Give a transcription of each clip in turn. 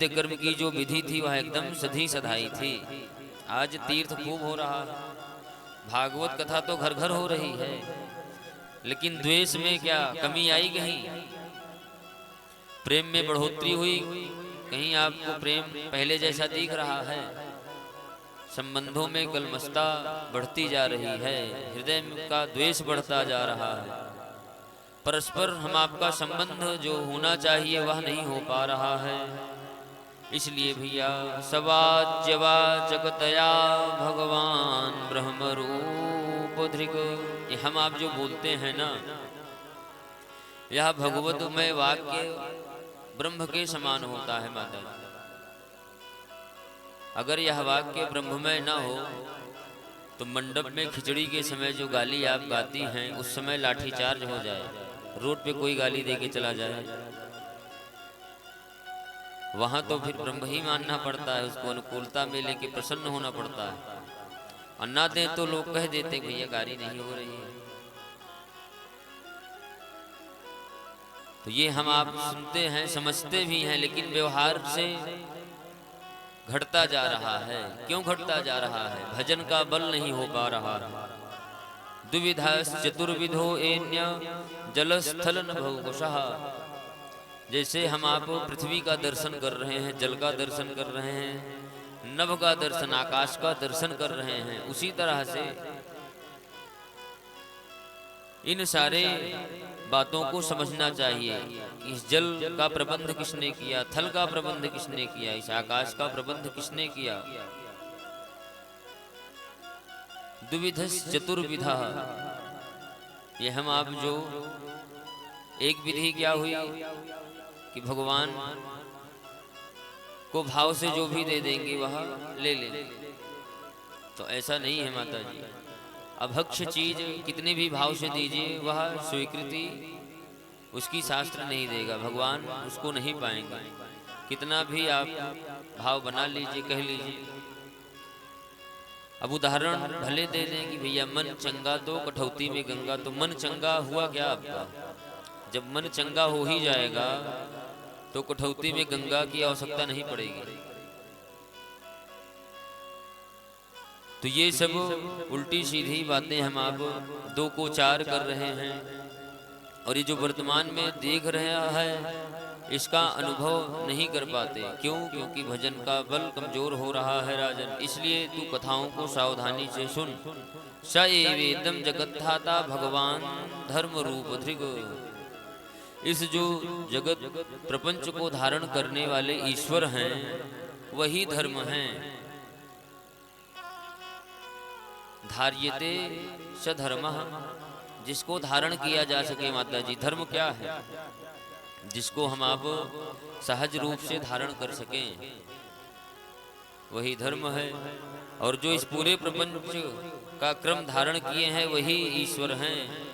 नित्य कर्म की जो विधि थी वह एकदम सधी सधाई थी। आज तीर्थ खूब हो रहा है, भागवत कथा तो घर घर हो रही है, लेकिन द्वेष में क्या कमी आई? कहीं प्रेम में बढ़ोतरी हुई? कहीं आपको प्रेम पहले जैसा दिख रहा है? संबंधों में कलमस्ता बढ़ती जा रही है, हृदय का द्वेष बढ़ता जा रहा है, परस्पर हम आपका संबंध जो होना चाहिए वह नहीं हो पा रहा है। इसलिए भैया सवाच्यवाचकतया भगवान ब्रह्म रूप धृग, ये हम आप जो बोलते हैं ना, यह भगवतमय वाक्य ब्रह्म के समान होता है माता जी। अगर यह वाक्य ब्रह्ममय ना हो तो मंडप में खिचड़ी के समय जो गाली आप गाती हैं उस समय लाठीचार्ज हो जाए, रोड पे कोई गाली दे के चला जाए, वहां तो फिर ब्रह्म ही मानना पड़ता है, उसको अनुकूलता में लेके प्रसन्न होना पड़ता है। और ना दे तो लोग कह देते भैया गाली नहीं हो रही है। तो ये हम आप सुनते हैं, समझते भी हैं, लेकिन व्यवहार से घटता जा रहा है। क्यों घटता जा रहा है? भजन का बल नहीं हो पा रहा है। दुविधा चतुर्विधो एन्य जलस्थल नभोकुशः, जैसे हम आप पृथ्वी का दर्शन कर रहे हैं, जल का दर्शन कर रहे हैं, नभ का दर्शन, आकाश का दर्शन कर रहे हैं, उसी तरह से इन सारे बातों को समझना चाहिए। इस जल का प्रबंध किसने किया, थल का प्रबंध किसने किया, इस आकाश का प्रबंध किसने किया। द्विविधस् चतुर्विधा, ये हम आप जो एक विधि क्या हुई कि भगवान को भाव से जो भी दे देंगे वह ले ले, तो ऐसा नहीं है माता जी। अभक्ष चीज कितनी भी भाव से दीजिए वह स्वीकृति उसकी शास्त्र नहीं देगा, भगवान उसको नहीं पाएंगे। कितना भी आप भाव बना लीजिए, कह लीजिए। अब उदाहरण भले दे दें कि भैया मन चंगा तो कठौती में गंगा, तो मन चंगा हुआ क्या आपका? जब मन चंगा हो ही जाएगा तो कठौती में गंगा की आवश्यकता नहीं पड़ेगी। तो ये सब उल्टी सीधी बातें हम आप दो को चार कर रहे हैं, और ये जो वर्तमान में देख रहा है इसका अनुभव नहीं कर पाते। क्यों? क्योंकि भजन का बल कमजोर हो रहा है राजन। इसलिए तू कथाओं को सावधानी से सुन। स एवेदम जगद्धाता भगवान धर्म रूप धृग, इस जो जगत प्रपंच को धारण करने वाले ईश्वर हैं वही धर्म हैं। धार्यते स धर्मः, जिसको धारण किया जा सके माता जी। धर्म क्या है? जिसको हम आप सहज रूप से धारण कर सकें वही धर्म है। और जो इस पूरे प्रपंच का क्रम धारण किए हैं वही ईश्वर हैं।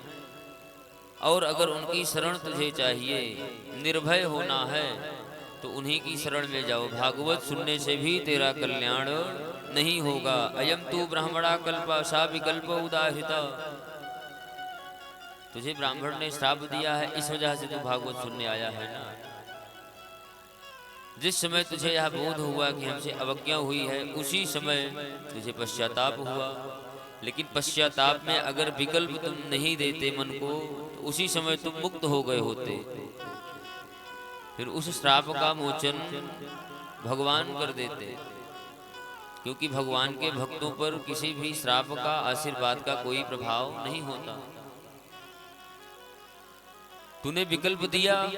और अगर उनकी शरण तुझे चाहिए, निर्भय होना है, तो उन्हीं की शरण में जाओ। भागवत सुनने से भी तेरा कल्याण नहीं होगा। अयम तू ब्राह्मणा कल्पा सा विकल्प उदाहृता, तुझे ब्राह्मण ने श्राप दिया है, इस वजह से तू भागवत सुनने आया है ना। जिस समय तुझे यह बोध हुआ कि हमसे अवज्ञा हुई है उसी समय तुझे पश्चाताप हुआ। लेकिन पश्चाताप में अगर विकल्प तुम नहीं देते मन को तो उसी समय तुम मुक्त हो गए होते। फिर उस श्राप का मोचन भगवान कर देते, क्योंकि भगवान के भक्तों पर किसी भी श्राप का, आशीर्वाद का कोई प्रभाव नहीं होता। तूने विकल्प दिया,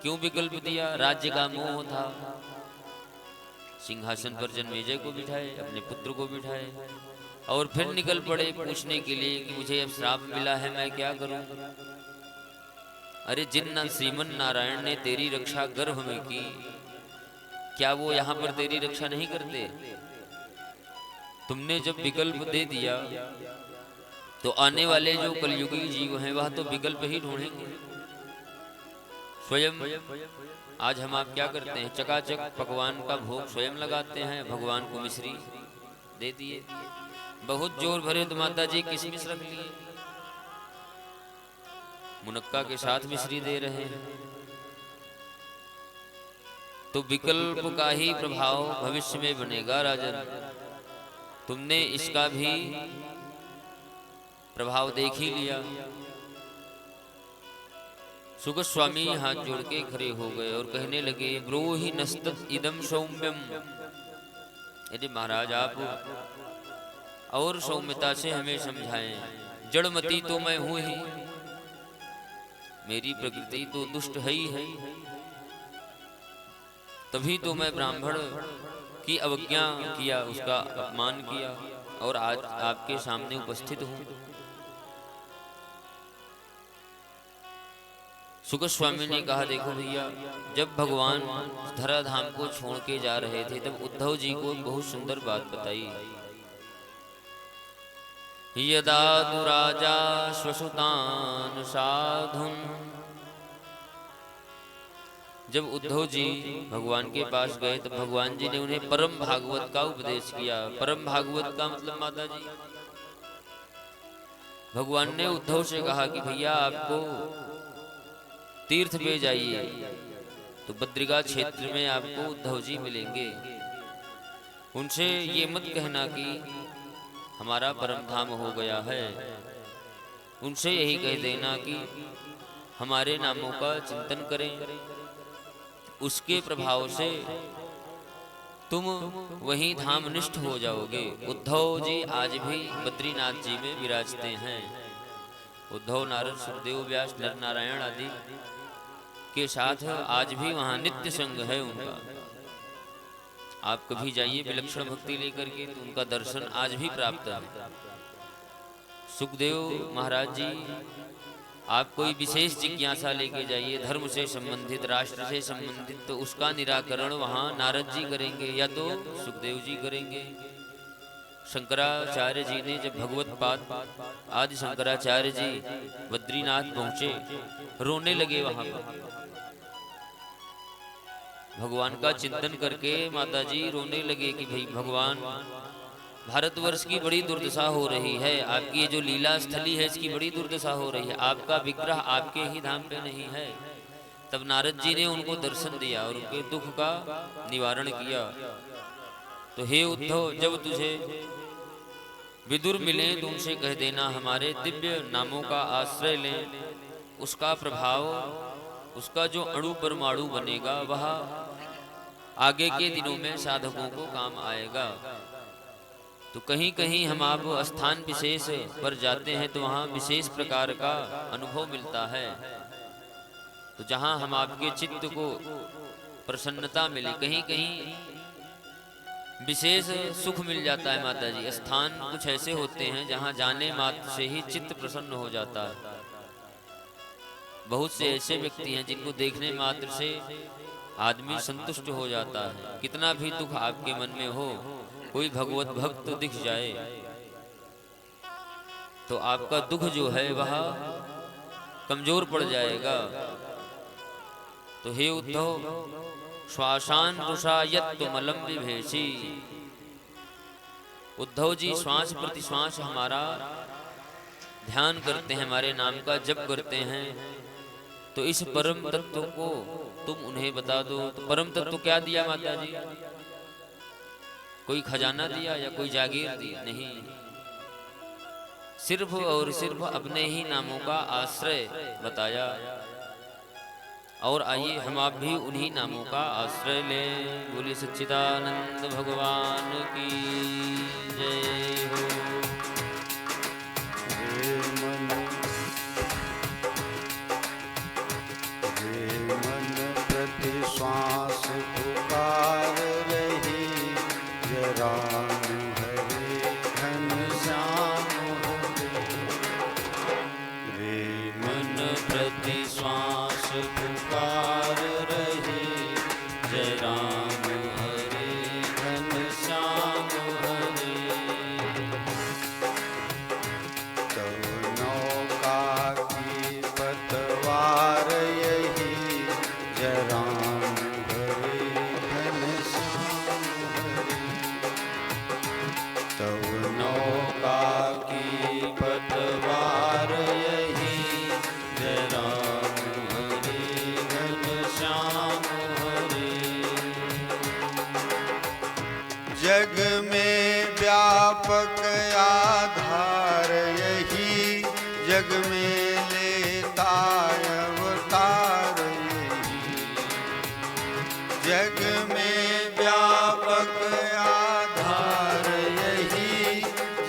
क्यों विकल्प दिया? राज्य का मोह था। सिंहासन पर जन्मेजय को बिठाए, अपने पुत्र को बिठाए, और फिर निकल पड़े पूछने के लिए कि मुझे अब श्राप मिला है, मैं क्या करूं? अरे जिन श्रीमन नारायण ने तेरी रक्षा गर्भ में की, क्या वो यहां पर तेरी रक्षा नहीं करते? तुमने जब विकल्प दे दिया तो आने वाले जो कलयुगी जीव हैं वह तो विकल्प ही ढूंढेंगे। स्वयं आज हम आप क्या करते हैं? चकाचक पकवान का भोग स्वयं लगाते हैं, भगवान को मिश्री दे दिए। बहुत जोर भरे तो माता जी किशमिश रख लिए, मुनक्का के साथ मिश्री दे रहे हैं। तो विकल्प का ही प्रभाव भविष्य में बनेगा राजन। तुमने इसका भी प्रभाव देख ही लिया। सुगत स्वामी हाथ जोड़ के खड़े हो गए और कहने लगे, ब्रूहि नस्तत् इदम सौम्यम। यदि महाराज आप और सौम्यता से हमें समझाएं। जड़मती तो मैं हूं ही, मेरी प्रकृति तो दुष्ट है ही है, तभी तो मैं ब्राह्मण की अवज्ञा किया, उसका अपमान किया और आज आपके सामने उपस्थित हूं। सुगत स्वामी ने कहा, देखो भैया, जब भगवान धराधाम को छोड़ के जा रहे थे तब उद्धव जी को बहुत सुंदर बात बताई। यदा दुराजा श्वसुतान साधुन। जब उद्धव जी भगवान के पास गए तब भगवान जी ने उन्हें परम भागवत का उपदेश किया। परम भागवत का मतलब माता जी, भगवान ने उद्धव से कहा कि भैया आपको तीर्थ पे जाइए तो बद्रिका क्षेत्र में आपको उद्धव जी मिलेंगे। उनसे ये मत कहना कि हमारा परम धाम हो गया है, उनसे यही कह देना कि हमारे नामों का चिंतन करें, उसके प्रभाव से तुम वहीं धामनिष्ठ हो जाओगे। उद्धव जी आज भी बद्रीनाथ जी में विराजते हैं। उद्धव, नारद, सुखदेव, व्यास, नर नारायण आदि के साथ आज भी वहां नित्य संग है उनका। आप कभी जाइए विलक्षण भक्ति लेकर के तो उनका दर्शन आज भी प्राप्त है। सुखदेव महाराज जी, आप कोई विशेष जिज्ञासा लेके जाइए धर्म से संबंधित, राष्ट्र से संबंधित, तो उसका निराकरण वहां नारद जी करेंगे या तो सुखदेव जी करेंगे। शंकराचार्य जी ने जब भगवत पाद आदि शंकराचार्य जी बद्रीनाथ पहुंचे, रोने लगे वहां पर। भगवान का चिंतन करके माता जी रोने लगे कि भाई भगवान, भारतवर्ष की बड़ी दुर्दशा हो रही है, आपकी ये जो लीला स्थली है इसकी बड़ी दुर्दशा हो रही है, आपका विग्रह आपके ही धाम पे नहीं है। तब नारद जी ने उनको दर्शन दिया और उनके दुख का निवारण किया। तो हे उद्धव, जब तुझे विदुर मिले तो उनसे कह देना हमारे दिव्य नामों का आश्रय लें, उसका प्रभाव, उसका जो अणु परमाणु बनेगा वह आगे के दिनों में साधकों को काम आएगा। तो कहीं कहीं हम आप स्थान विशेष पर जाते हैं तो वहाँ विशेष प्रकार का अनुभव मिलता है। तो जहाँ हम आपके चित्त को प्रसन्नता मिले, कहीं कहीं विशेष सुख मिल जाता है माता जी। स्थान कुछ ऐसे होते हैं जहाँ जाने मात्र से ही चित्त प्रसन्न हो जाता है। बहुत से ऐसे व्यक्ति हैं जिनको देखने मात्र से आदमी संतुष्ट हो जाता है। कितना भी दुख आपके मन में हो, कोई भगवत भक्त दिख जाए तो आपका दुख जो है वह कमजोर पड़ जाएगा। तो हे उद्धव, श्वासान रुषायत्तमलम विभेषी। उद्धव जी श्वास प्रति श्वास हमारा ध्यान करते हैं, हमारे नाम का जप करते हैं, तो इस परम तत्व को तुम उन्हें बता दो। तो परम तत्व क्या दिया माता जी? कोई खजाना दिया या कोई जागीर दी? नहीं, सिर्फ और सिर्फ अपने ही नामों का आश्रय बताया। और आइए हम आप भी उन्हीं नामों का आश्रय लें। बोलिए सच्चिदानंद भगवान की जय हो। श्वास पुकार रही राम हरे घनश्याम हरे। रे मन प्रति श्वास पुकार रही जय राम हरे घनश्याम हरे। तव नौका की पतवार यही जय राम जग में व्यापक आधार यही, जग में लेता अवतार यही। जग में व्यापक आधार यही,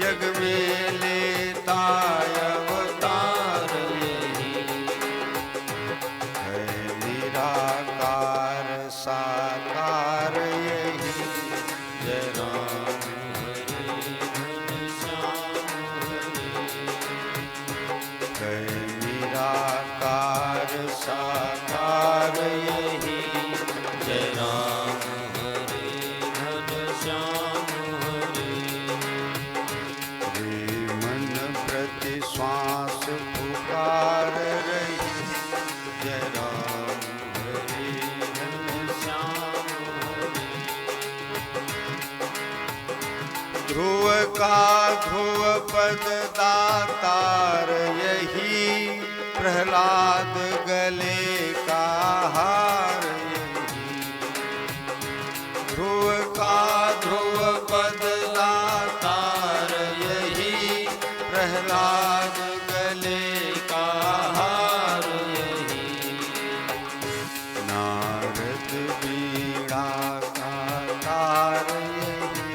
जग में लेता अवतार यही। है निराकार साकार यही, जय राम हरे घनश्याम हरे। है निराकार साकार यही, जय राम हरे घनश्याम हरे। रे मन प्रति श्वास पुकार रही, जय राम हरे घनश्याम हरे। ध्रुव का ध्रुव पद दातार यही, प्रहलाद गले का हार यही। ध्रुव का ध्रुव पद दातार यही, प्रहलाद गले का हार यही। नारद बीड़ा का तार यही,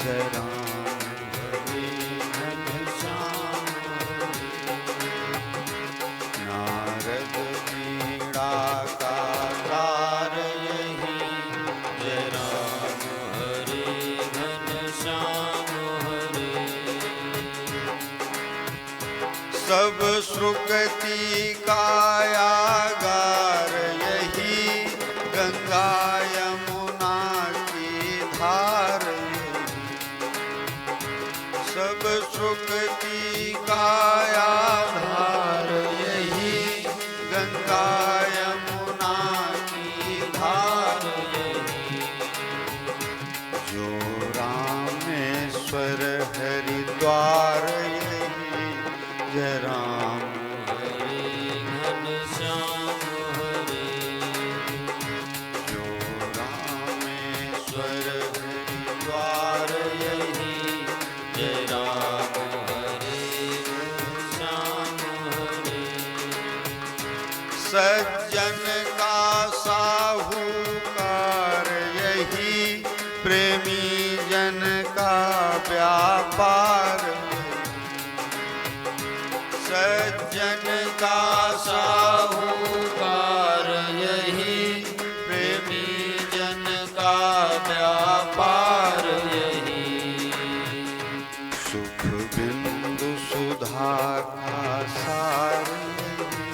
जय राम हरे घनश्याम हरे। नारद बीड़ा का तार यही, जय राम हरे घनश्याम हरे। सब श्रुकति कायागार यही, गंगा यमुना की धार यही। सब श्रुकति कायाधार यही, गंगा यमुना की धार यही। जो रामेश्वर हरिद्वार यही, जय राम हरे घनश्याम हरे। जो रामेश्वर हरिद्वार यही, जय राम हरे घनश्याम हरे। सज्जन का साहूकार यही, प्रेमी जन का व्यापार यही। सज्जन का साहूकार यही, प्रेमी जन का व्यापार यही। सुख बिंदु सुधा का सार यही,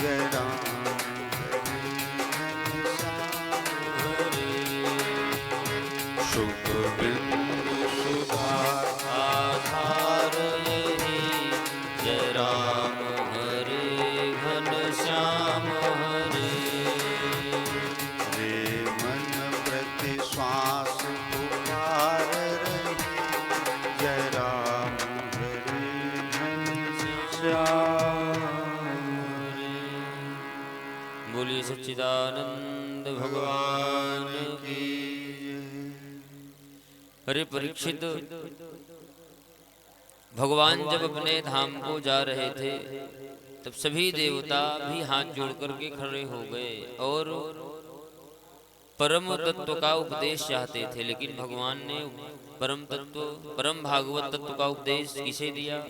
जय राम हरे घनश्याम हरे। सुख बिंदु सुधा का सार यही, जय राम हरे घनश्याम हरे। रे मन प्रति श्वास पुकार रही, जय राम हरे घनश्याम हरे। बोलिए सच्चिदानंद भगवान की। अरे परीक्षित, भगवान जब अपने धाम को जा रहे थे तब सभी देवता भी हाथ जोड़ करके खड़े हो गए और परम तत्व का उपदेश चाहते थे। लेकिन भगवान ने परम तत्व, परम भागवत तत्व का उपदेश किसे दिया?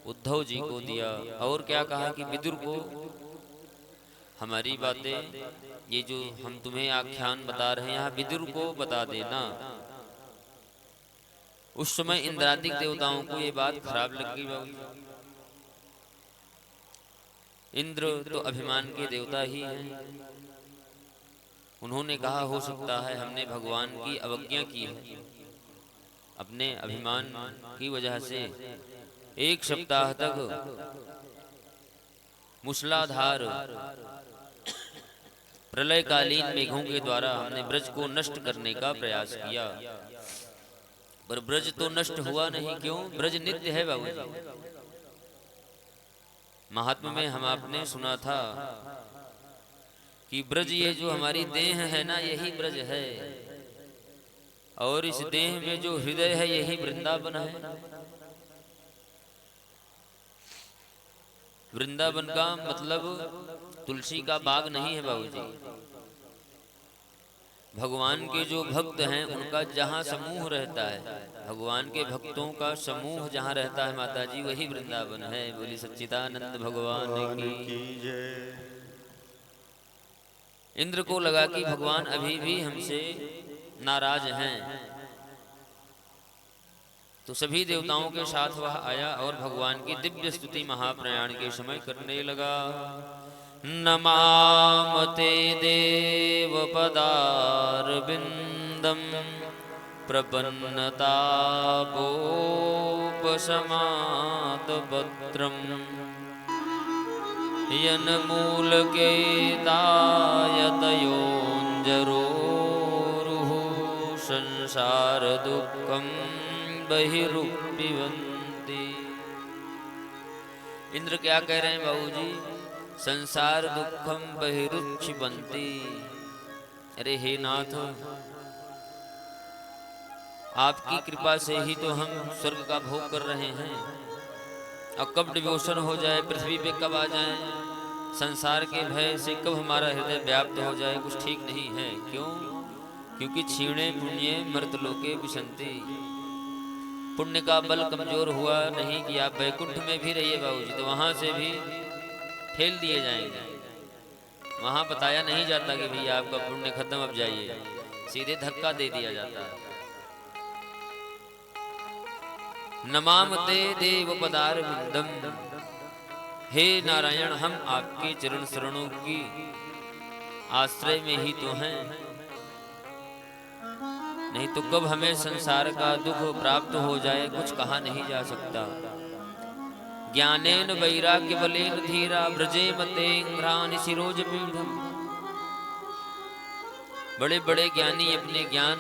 उद्धव जी को दिया। और क्या कहा कि विदुर को हमारी बातें, ये जो हम तुम्हें आख्यान बता रहे हैं, यहाँ विदुर को बता देना। उस समय इंद्रादिक देवताओं को ये बात खराब लग गई। बाबू, इंद्र तो अभिमान के देवता ही हैं। उन्होंने कहा हो सकता है हमने भगवान की अवज्ञा की है, अपने अभिमान की वजह से 1 सप्ताह तक मूसलाधार प्रलयकालीन मेघों के द्वारा हमने ब्रज को नष्ट करने का प्रयास किया, पर ब्रज तो नष्ट हुआ नहीं। क्यों? ब्रज नित्य है बाबू। महात्मा में हम आपने सुना था कि ब्रज, ये जो हमारी देह है ना, यही ब्रज है। और इस देह में जो हृदय है यही वृंदावन है। वृंदावन का मतलब तुलसी का बाग नहीं है बाबूजी। भगवान के जो भक्त हैं उनका जहाँ समूह रहता है, भगवान के भक्तों का समूह जहाँ रहता है माता जी, वही वृंदावन है। बोली सच्चिदानंद भगवान की जय। इंद्र को लगा कि भगवान अभी भी हमसे नाराज हैं, तो सभी देवताओं के साथ वह आया और भगवान की दिव्य स्तुति महाप्रयाण के समय करने लगा। नमामते देव पदारविंदम प्रपन्नतापोपशमातपत्रम यन्मूलके तायतयोञ्जरोरुः संसार दुःखं बहिरुपिबन्ति। इंद्र क्या कह रहे हैं बाबूजी? संसार दुखम बहिरुक्षिबन्ति। अरे हे नाथ, आपकी कृपा से ही तो हम स्वर्ग का भोग कर रहे हैं। अब कब डिवोशन हो जाए, पृथ्वी पे कब आ जाए, संसार के भय से कब हमारा हृदय व्याप्त हो जाए, कुछ ठीक नहीं है। क्यों? क्योंकि क्षीणे पुण्य मर्तलोके विशन्ति। पुण्य का बल कमजोर हुआ नहीं कि आप वैकुंठ में भी रहिए बाबूजी, तो वहां से भी ठेल दिए जाएंगे। वहां बताया नहीं जाता कि भैया आपका पुण्य खत्म, अब जाइए, सीधे धक्का दे दिया जाता है। नमामते देव पदारविंदम। हे नारायण, हम आपके चरण शरणों की आश्रय में ही तो हैं, नहीं तो कब हमें संसार का दुख प्राप्त हो जाए कुछ कहा नहीं जा सकता। ज्ञानेन वैराग्य बलेन धीरा व्रजे मते इंद्रानि शिरोज पीढ़म। बड़े बड़े ज्ञानी अपने ज्ञान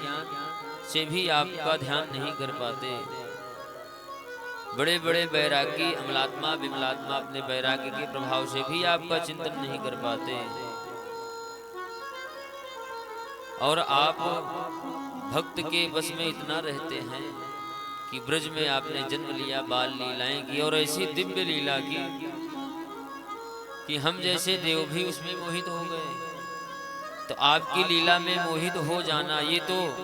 से भी आपका ध्यान नहीं कर पाते। बड़े बड़े वैरागी अमलात्मा विमलात्मा अपने वैराग्य के प्रभाव से भी आपका चिंतन नहीं कर पाते। और आप भक्त के बस में इतना रहते हैं कि ब्रज में आपने जन्म लिया, बाल लीलाएं की और ऐसी दिव्य लीला की कि हम जैसे देव भी उसमें मोहित हो गए। तो आपकी लीला में मोहित हो जाना ये तो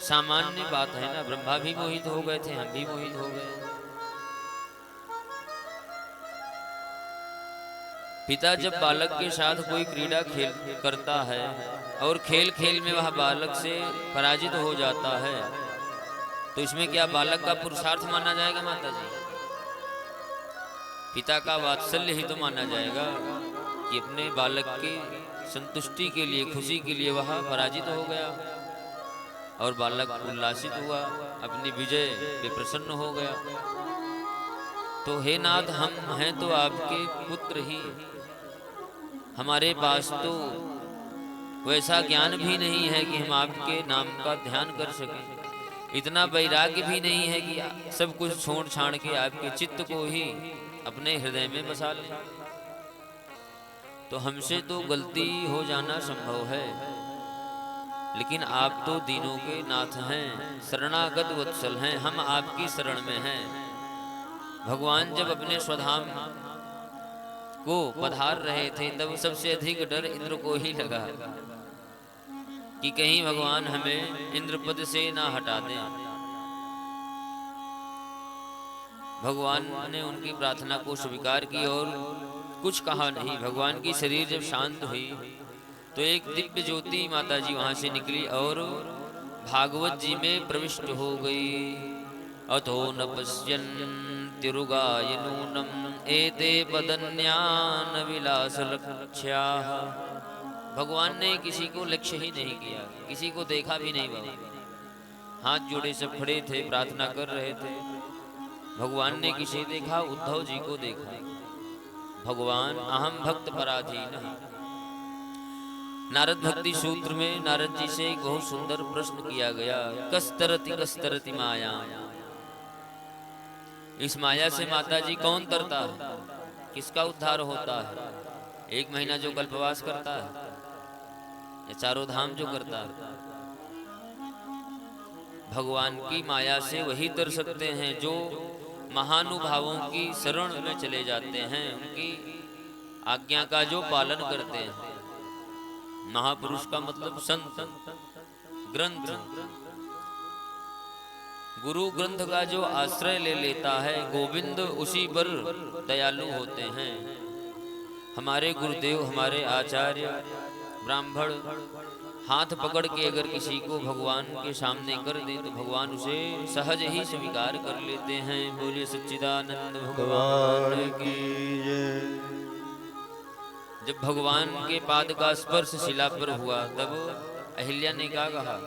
सामान्य बात है ना। ब्रह्मा भी मोहित हो गए थे, हम भी मोहित हो गए। पिता जब बालक के साथ कोई क्रीड़ा खेल करता है और खेल खेल में वह बालक से पराजित हो जाता है, तो इसमें क्या बालक का पुरुषार्थ माना जाएगा माता जी? पिता का वात्सल्य ही तो माना जाएगा कि अपने बालक की संतुष्टि के लिए, खुशी के लिए वह पराजित हो गया और बालक उल्लासित हुआ, अपनी विजय पे प्रसन्न हो गया। तो हे नाथ, हम हैं तो आपके पुत्र ही, हमारे पास तो वैसा ज्ञान भी नहीं है कि हम आपके नाम का ध्यान कर सकें। इतना वैराग्य भी नहीं है कि सब कुछ छोड़ छाड़ के आपके चित्त को ही अपने हृदय में बसा लें। तो हमसे तो गलती हो जाना संभव है, लेकिन आप तो दीनों के नाथ हैं, शरणागत वत्सल हैं, हम आपकी शरण में हैं। भगवान जब अपने स्वधाम को पधार रहे थे तब सबसे अधिक डर इंद्र को ही लगा कि कहीं भगवान हमें इंद्रपद से ना हटा दें। भगवान ने उनकी प्रार्थना को स्वीकार की और कुछ कहा नहीं। भगवान की शरीर जब शांत हुई तो एक दिव्य ज्योति माता जी वहां से निकली और भागवत जी में प्रविष्ट हो गई। अथो न पश्यन्त्युरुगाय नूनम एते पदन्यान विलास लक्ष्याः। भगवान ने किसी को लक्ष्य ही नहीं किया, किसी को देखा भी नहीं। बाबा हाथ जोड़े सब खड़े थे, प्रार्थना कर रहे थे। भगवान ने किसे देखा? उद्धव जी को देखा। भगवान अहम भक्त पराधीन। नारद भक्ति सूत्र में नारद जी से एक बहुत सुंदर प्रश्न किया गया, कस्तरति माया। इस माया से माता जी कौन तरता है, किसका उद्धार होता है? 1 महीना जो कल्पवास करता है या चारों धाम जो करता है? भगवान की माया से वही तर सकते हैं जो महानुभावों की शरण में चले जाते हैं, उनकी आज्ञा का जो पालन करते हैं। महापुरुष का मतलब संत, ग्रंथ, गुरु ग्रंथ का जो आश्रय ले लेता है, गोविंद उसी पर दयालु होते हैं। हमारे गुरुदेव, हमारे आचार्य, ब्राह्मण हाथ पकड़ के अगर किसी को भगवान के सामने कर दे तो भगवान उसे सहज ही स्वीकार कर लेते हैं। बोलिए सच्चिदानंद भगवान की जय। जब भगवान के पाद का स्पर्श शिला पर हुआ तब अहिल्या ने क्या कहा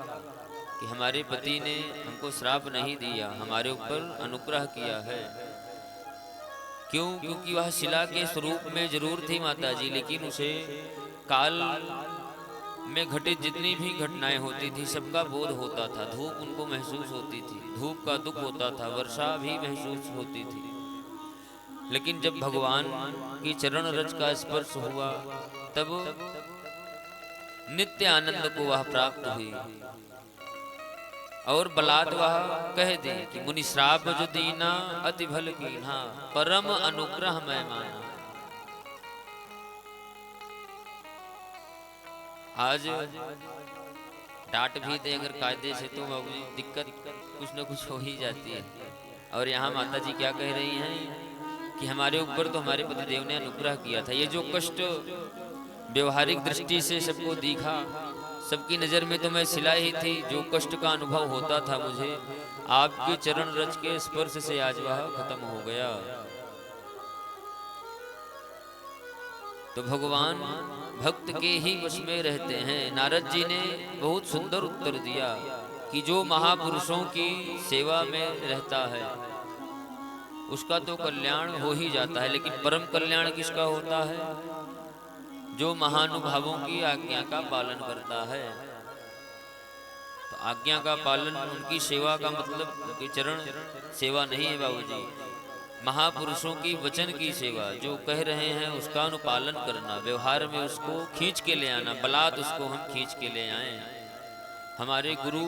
कि हमारे पति ने हमको श्राप नहीं दिया, हमारे ऊपर अनुग्रह किया है। क्यों? क्योंकि वह शिला के स्वरूप में जरूर थी माता जी, लेकिन उसे काल में घटित जितनी भी घटनाएं होती थी सबका बोध होता था। धूप उनको महसूस होती थी, धूप का दुख होता था, वर्षा भी महसूस होती थी। लेकिन जब भगवान की चरण रज का स्पर्श हुआ तब नित्य आनंद को वह प्राप्त हुई। और बलात् वह कह दे कि मुनि श्राप जो दीना अति भल कीन्हा, परम अनुग्रह मैं माना। आज डांट भी दे अगर कायदे से तो दिक्कत कुछ न कुछ हो ही जाती है। और यहाँ माता जी क्या कह रही हैं कि हमारे ऊपर तो हमारे पतिदेव ने अनुग्रह किया था। ये जो कष्ट व्यवहारिक दृष्टि से सबको दिखा, सबकी नज़र में तो मैं शिला ही थी, जो कष्ट का अनुभव होता था मुझे, आपके चरण रज के स्पर्श से आज वह खत्म हो गया। तो भगवान भक्त के ही वश में रहते हैं। नारद जी ने बहुत सुंदर उत्तर दिया कि जो महापुरुषों की सेवा में रहता है उसका तो कल्याण हो ही जाता है, लेकिन परम कल्याण किसका होता है? जो महानुभावों की आज्ञा का पालन करता है। तो आज्ञा का पालन, उनकी सेवा का मतलब उनके चरण सेवा नहीं है बाबूजी, महापुरुषों की वचन की सेवा। जो कह रहे हैं उसका अनुपालन करना, व्यवहार में उसको खींच के ले आना, बलात् उसको हम खींच के ले आए। हमारे गुरु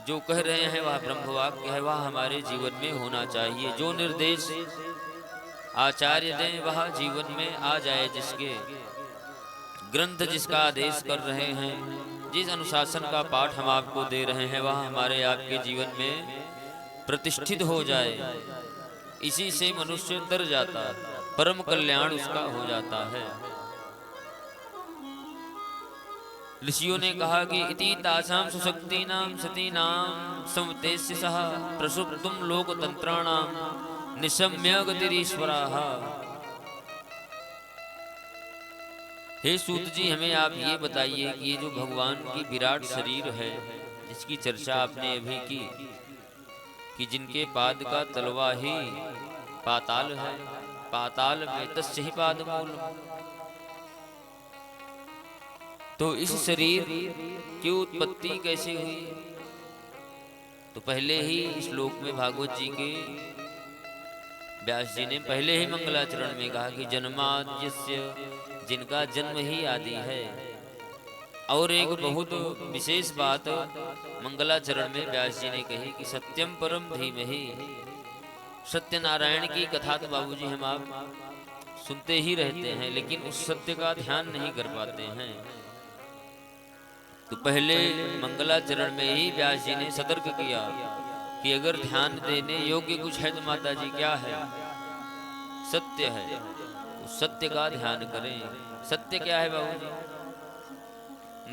जो कह रहे हैं वह ब्रह्मवाक्य है, वह हमारे जीवन में होना चाहिए। जो निर्देश आचार्य दें वह जीवन में आ जाए, जिसके ग्रंथ जिसका आदेश कर रहे हैं, जिस अनुशासन का पाठ हम आपको दे रहे हैं वह हमारे आपके जीवन में प्रतिष्ठित हो जाए। इसी से मनुष्य तर जाता, परम कल्याण उसका हो जाता है। ऋषियों ने कहा कि इति तासाम सुशक्तीनाम सतीनाम समतेस्य सह प्रसुप्तुम लोकतंत्राणाम निशम्य गतिरीश्वराः। हे सूत जी, हमें आप ये बताइए कि ये जो भगवान की विराट शरीर है जिसकी चर्चा आपने अभी की, कि जिनके पाद का तलवा ही पाताल है, पाताल में तस्य ही पादमूल। तो इस शरीर की उत्पत्ति कैसे हुई? तो पहले ही श्लोक में भागवत जी के व्यास जी ने पहले ही मंगलाचरण में कहा कि जन्माद्यस्य, जिनका जन्म ही आदि है। और एक बहुत विशेष बात मंगलाचरण में व्यास जी ने कही कि सत्यम परम धीमहि। सत्यनारायण की कथा तो बाबूजी हम आप सुनते ही रहते हैं, लेकिन उस सत्य का ध्यान नहीं कर पाते हैं। तो पहले मंगलाचरण में ही व्यास जी ने सतर्क किया कि अगर ध्यान देने योग्य कुछ है तो माता जी क्या है? सत्य है। उस सत्य का ध्यान करें। सत्य क्या है बाबूजी?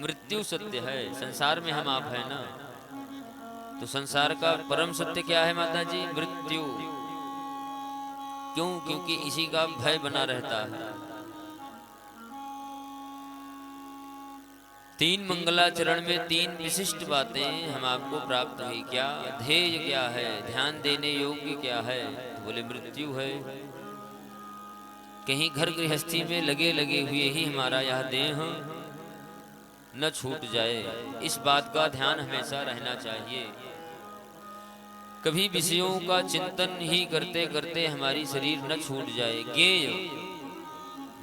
मृत्यु सत्य है। संसार में हम आप हैं ना, तो संसार का परम सत्य क्या है माता जी? मृत्यु। क्यों? क्योंकि इसी का भय बना रहता है। तीन मंगलाचरण में तीन विशिष्ट बातें हम आपको प्राप्त हुई। क्या ध्येय क्या है? ध्यान देने योग्य क्या है? तो बोले मृत्यु है। कहीं घर गृहस्थी में लगे लगे हुए ही हमारा यह देह न छूट जाए, इस बात का ध्यान हमेशा रहना चाहिए। कभी विषयों का चिंतन ही करते करते हमारी शरीर न छूट जाए। ज्ञेय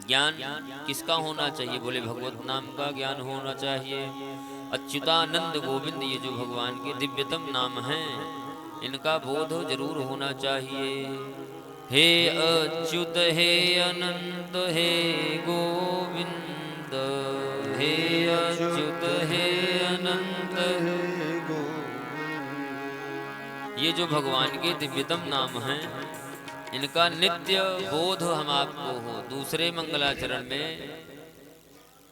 ज्ञान किसका होना चाहिए? बोले भगवत नाम का ज्ञान होना चाहिए, अच्युतानंद गोविंद, ये जो भगवान के दिव्यतम नाम हैं, इनका बोध जरूर होना चाहिए। हे अच्युत हे अनंत हे गोविंद, हे अच्युत हे अनंत। ये जो भगवान के दिव्यतम नाम हैं, इनका नित्य बोध हम आपको हो। दूसरे मंगलाचरण में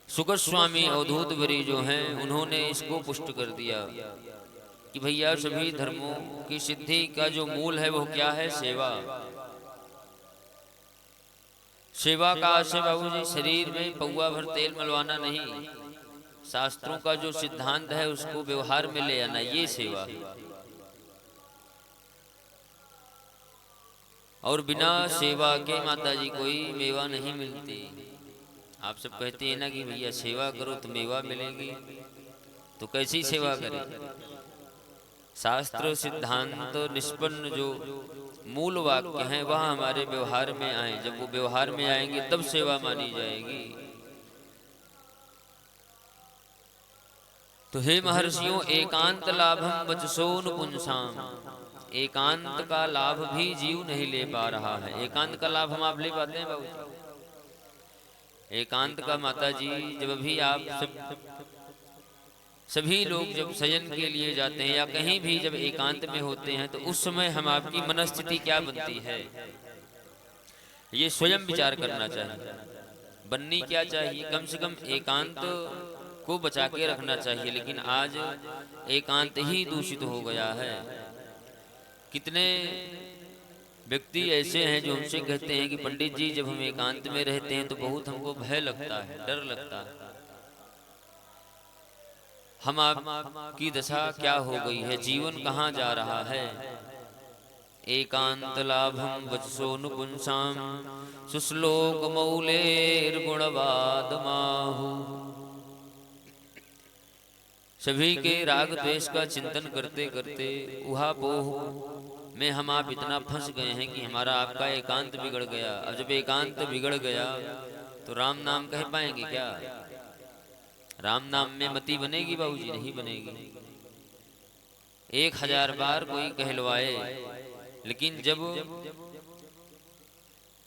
सुगत स्वामी अवधूत वरी जो हैं, उन्होंने इसको पुष्ट कर दिया कि भैया सभी धर्मों की सिद्धि का जो मूल है वो क्या है? सेवा। सेवा का आशय बाबू जी शरीर में पौवा भर तेल मलवाना नहीं, शास्त्रों का जो सिद्धांत है उसको व्यवहार में ले आना, ये सेवा। और बिना सेवा के माता जी कोई मेवा नहीं मिलती। आप सब कहते हैं ना कि भैया सेवा करो तो मेवा मिलेगी, तो कैसी सेवा करें? शास्त्र सिद्धांत निष्पन्न जो मूल वाक्य हैं वह हमारे व्यवहार में आए। जब वो व्यवहार में आएंगे तब सेवा मानी जाएगी। तो हे महर्षियों, एकांत लाभम वचसोन पुंसाम, एकांत का लाभ भी जीव नहीं ले पा रहा है। एकांत का लाभ हम आप ले पाते हैं बाबू? एकांत का माता जी, जब भी आप सभी लोग जब शयन के लिए जाते हैं या कहीं भी जब एकांत में होते हैं, तो उस समय हम आपकी मनस्थिति क्या बनती है, ये स्वयं विचार करना चाहिए। बननी क्या चाहिए? कम से कम एकांत को बचा के रखना चाहिए। लेकिन आज एकांत ही दूषित हो गया है। कितने व्यक्ति ऐसे हैं जो हमसे कहते हैं कि पंडित जी, जब हम एकांत में रहते हैं तो बहुत हमको भय लगता है, डर लगता है। हम आप की दशा क्या हो गई है? जीवन कहाँ जा रहा है? एकांत लाभम वचसोनु पुंसाम सुश्लोक मौलेर गुणवाद माहु। सभी के राग द्वेष का चिंतन करते करते उहापोह में हम आप इतना फंस गए हैं कि हमारा आपका एकांत बिगड़ गया। अब जब एकांत बिगड़ गया तो राम नाम कह पाएंगे क्या? राम नाम में मति बनेगी बाबूजी? नहीं बनेगी। 1000 बार कोई कहलवाए, लेकिन जब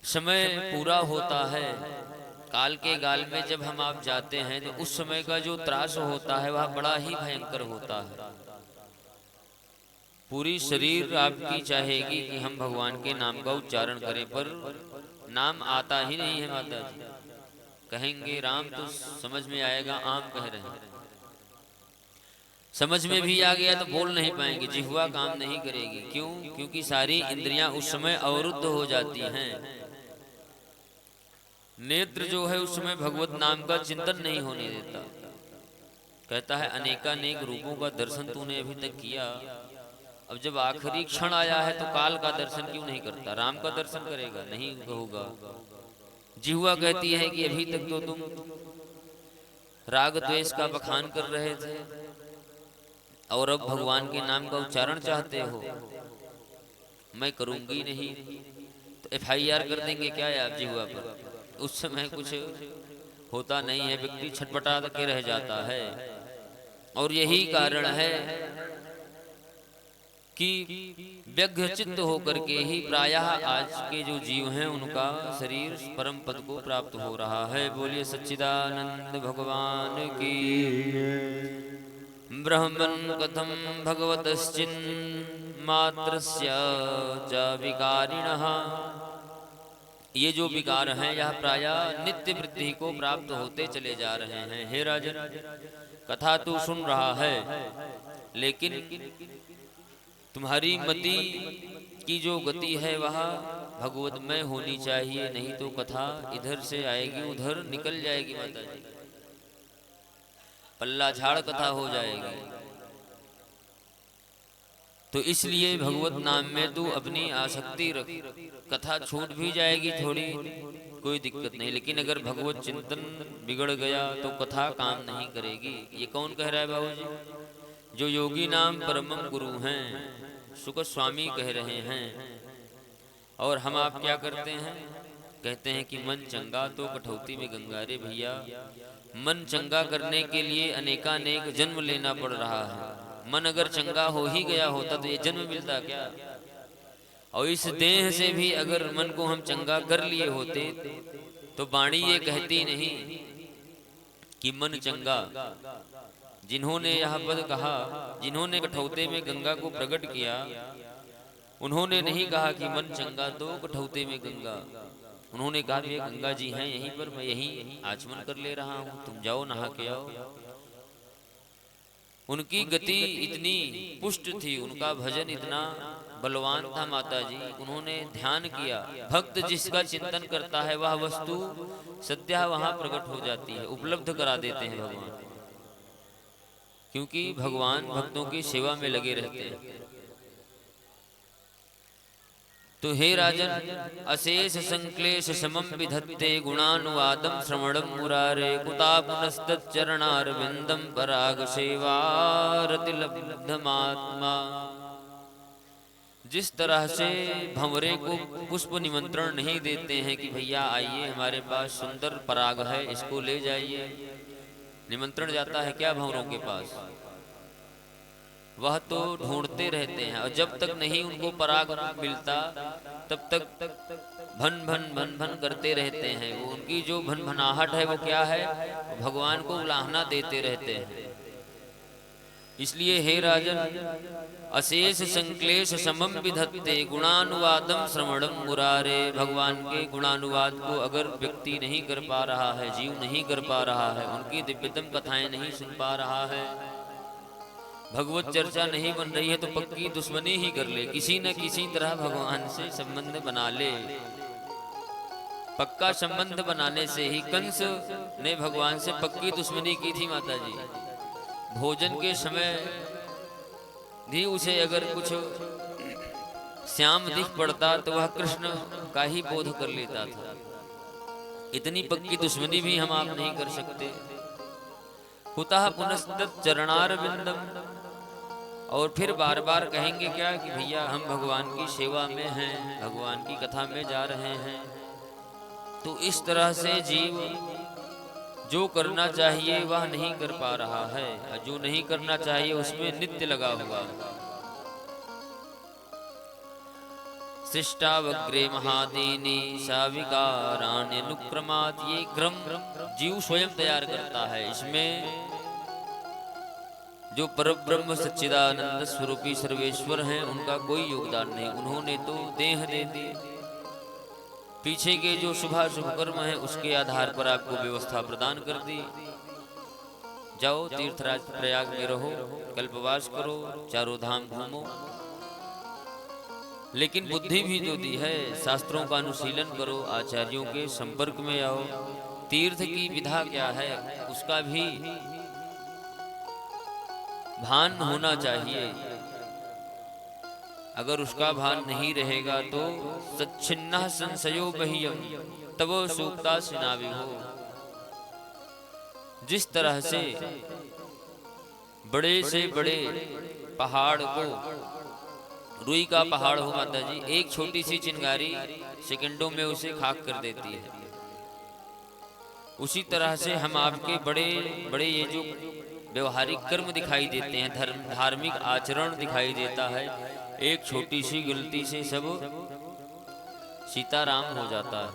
समय पूरा होता है, काल के गाल में जब हम आप जाते हैं, तो उस समय का जो त्रास होता है वह बड़ा ही भयंकर होता है। पूरी शरीर आपकी चाहेगी कि हम भगवान के नाम का उच्चारण करें, पर नाम आता ही नहीं है माता जी। कहेंगे राम तो समझ में आएगा, आम कह रहे हैं। समझ में भी आ गया तो बोल नहीं पाएंगे, जिह्वा काम नहीं करेगी। क्यों? क्योंकि सारी इंद्रियां उस समय अवरुद्ध हो जाती हैं। नेत्र जो है उस समय भगवत नाम का चिंतन नहीं होने देता। कहता है अनेकानेक रूपों का दर्शन तूने अभी तक किया, अब जब आखिरी क्षण आया है तो काल का दर्शन क्यों नहीं करता? राम का दर्शन करेगा? नहीं होगा। जिह्वा कहती है कि अभी तक तो तुम राग द्वेष का बखान कर रहे थे और अब भगवान के नाम का उच्चारण चाहते हो। मैं करूंगी नहीं, तो FIR कर देंगे क्या आप जिह्वा पर? उस समय कुछ होता नहीं है, व्यक्ति छटपटा के रह जाता है। और यही कारण है कि व्यग्र चित्त होकर के ही प्रायः आज के जो जीव हैं उनका शरीर परम पद को प्राप्त हो रहा है। बोलिए सच्चिदानंद भगवान की। ब्रह्मन् कथम भगवतश्चिन् मात्रस्य च विकारिणः। ये जो विकार हैं यह प्रायः नित्य वृद्धि को प्राप्त होते चले जा रहे हैं। हे राजन, कथा तू सुन रहा है, लेकिन तुम्हारी मति की जो गति है वह भगवतमय होनी चाहिए, नहीं तो कथा इधर से आएगी उधर निकल जाएगी माता जी, पल्ला झाड़ कथा हो जाएगी। तो इसलिए भगवत नाम में तू अपनी आसक्ति रख। कथा छूट भी जाएगी थोड़ी, कोई दिक्कत नहीं, लेकिन अगर भगवत चिंतन बिगड़ गया तो कथा काम नहीं करेगी। ये कौन कह रहा है बाबू जी? जो योगी नाम परमम गुरु हैं, सुख स्वामी कह रहे हैं। और हम आप क्या करते हैं? कहते हैं कि मन चंगा तो कठौती में गंगा। रे भैया, मन चंगा करने के लिए अनेकानेक जन्म लेना पड़ रहा है। मन अगर चंगा हो ही गया होता तो ये जन्म मिलता क्या? और इस देह से भी अगर मन को हम चंगा कर लिए होते तो वाणी ये कहती नहीं कि मन चंगा। जिन्होंने यह पद कहा, जिन्होंने कठौते में गंगा को प्रकट किया, उन्होंने नहीं कहा कि मन चंगा तो कठौते में गंगा। उन्होंने कहा ये गंगा जी हैं यहीं पर, मैं यहीं आचमन कर ले रहा हूं, तुम जाओ नहा के आओ। उनकी गति इतनी पुष्ट थी, उनका भजन इतना बलवान था माता जी। उन्होंने ध्यान किया, भक्त जिसका चिंतन करता है वह वस्तु सद्यः वहां प्रकट हो जाती है, उपलब्ध करा देते हैं भगवान, क्योंकि भगवान भक्तों की सेवा में लगे रहते हैं। तो हे राजन, अशेष संक्लेश समम विधत्ते गुणानुवादम श्रवणम मुरारे कुता पुनस्तच्चरणारविंदम पराग सेवारतिलब्धमात्मा। जिस तरह से भंवरे को पुष्प निमंत्रण नहीं देते हैं कि भैया आइए हमारे पास सुंदर पराग है इसको ले जाइए, निमंत्रण जाता है क्या भंवरों के पास? वह तो ढूंढते रहते हैं और जब तक नहीं उनको पराग मिलता तब तक भन भन भन भन करते रहते हैं। वो उनकी जो भनभनाहट है वो क्या है? भगवान को उलाहना देते रहते हैं। इसलिए हे राजन, अशेष संक्लेश समम विधत्ते गुणानुवादम श्रवणम मुरारे। भगवान के गुणानुवाद को अगर व्यक्ति नहीं कर पा रहा है, जीव नहीं कर पा रहा है, उनकी दिव्यतम कथाएं नहीं सुन पा रहा है, भगवत चर्चा नहीं बन रही है, तो पक्की दुश्मनी ही कर ले, किसी न किसी तरह भगवान से संबंध बना ले। पक्का संबंध बनाने से ही कंस ने भगवान से पक्की दुश्मनी की थी माता जी। भोजन के समय भी उसे अगर कुछ श्याम दिख पड़ता तो वह कृष्ण का ही बोध कर लेता था। इतनी पक्की दुश्मनी भी हम आप नहीं कर सकते। कुतः पुनस्तत् चरणारविंदम, और फिर बार बार कहेंगे क्या कि भैया हम भगवान की सेवा में हैं, भगवान की कथा में जा रहे हैं। तो इस तरह से जीव जो करना चाहिए वह नहीं कर पा रहा है, जो नहीं करना चाहिए उसमें नित्य लगा हुआ। शिष्टावग्रे महादीनी साविकारान्यनुक्रमात्, ये क्रम जीव स्वयं तैयार करता है। इसमें जो परब्रह्म सच्चिदानंद स्वरूपी सर्वेश्वर हैं उनका कोई योगदान नहीं। उन्होंने तो देह दे दी, पीछे के जो शुभाशुभ कर्म है उसके आधार पर आपको व्यवस्था प्रदान कर दी। जाओ तीर्थराज प्रयाग में रहो, कल्पवास करो, चारों धाम घूमो। लेकिन बुद्धि भी जो दी है, शास्त्रों का अनुशीलन करो, आचार्यों के संपर्क में आओ। तीर्थ की विधा क्या है उसका भी भान होना चाहिए। अगर उसका भान नहीं रहेगा तो सच्छिन्नः संशयो बह्यम तव सूक्ता सिनावि हो। जिस तरह से बड़े से बड़े पहाड़ को, रुई का पहाड़ हो माता जी, एक छोटी सी चिंगारी सेकंडों में उसे खाक कर देती है, उसी तरह से हम आपके बड़े बड़े ये जो व्यवहारिक कर्म दिखाई देते हैं, धार्मिक आचरण दिखाई देता है, एक छोटी सी गलती से सब सीताराम हो जाता है।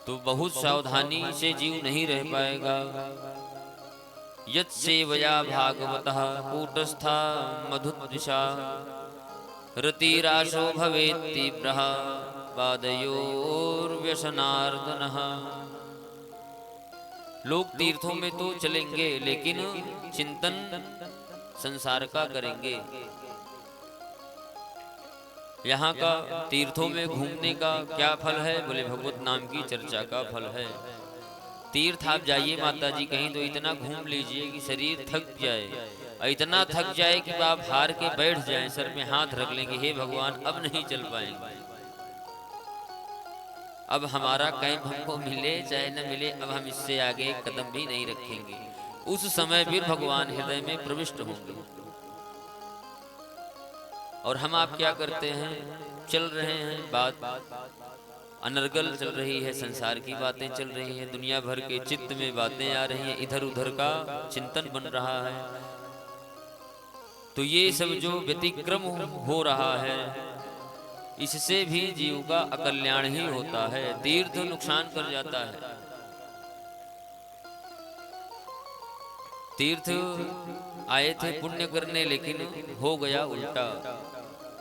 तो बहुत सावधानी से जीव नहीं रह पाएगा। यत् सेवया भागवतः कूटस्था मधुद्विषा रतिराशो भवेत् तीव्रः पादयोर्व्यसनार्दनः। लोग तीर्थों में तो चलेंगे लेकिन चिंतन संसार का करेंगे। यहाँ का तीर्थों में घूमने का क्या फल है? बोले भगवत नाम की चर्चा का फल है। तीर्थ आप जाइए माता जी कहीं तो इतना घूम लीजिए कि शरीर थक जाए, इतना थक जाए कि आप हार के बैठ जाएं, सर में हाथ रख लेंगे, हे भगवान अब नहीं चल पाएंगे, अब हमारा कैंप हमको मिले चाहे न मिले, अब हम इससे आगे एक कदम भी नहीं रखेंगे। उस समय फिर भगवान हृदय में प्रविष्ट होंगे। और हम आप क्या करते हैं? चल रहे हैं, बात अनर्गल चल रही है, संसार की बातें चल रही है, दुनिया भर के चित्त में बातें आ रही हैं, इधर उधर का चिंतन बन रहा है। तो ये सब जो व्यतिक्रम हो रहा है, इससे भी जीव का अकल्याण ही होता है। तीर्थ नुकसान कर जाता है। तीर्थ आए थे पुण्य करने, लेकिन हो गया उल्टा,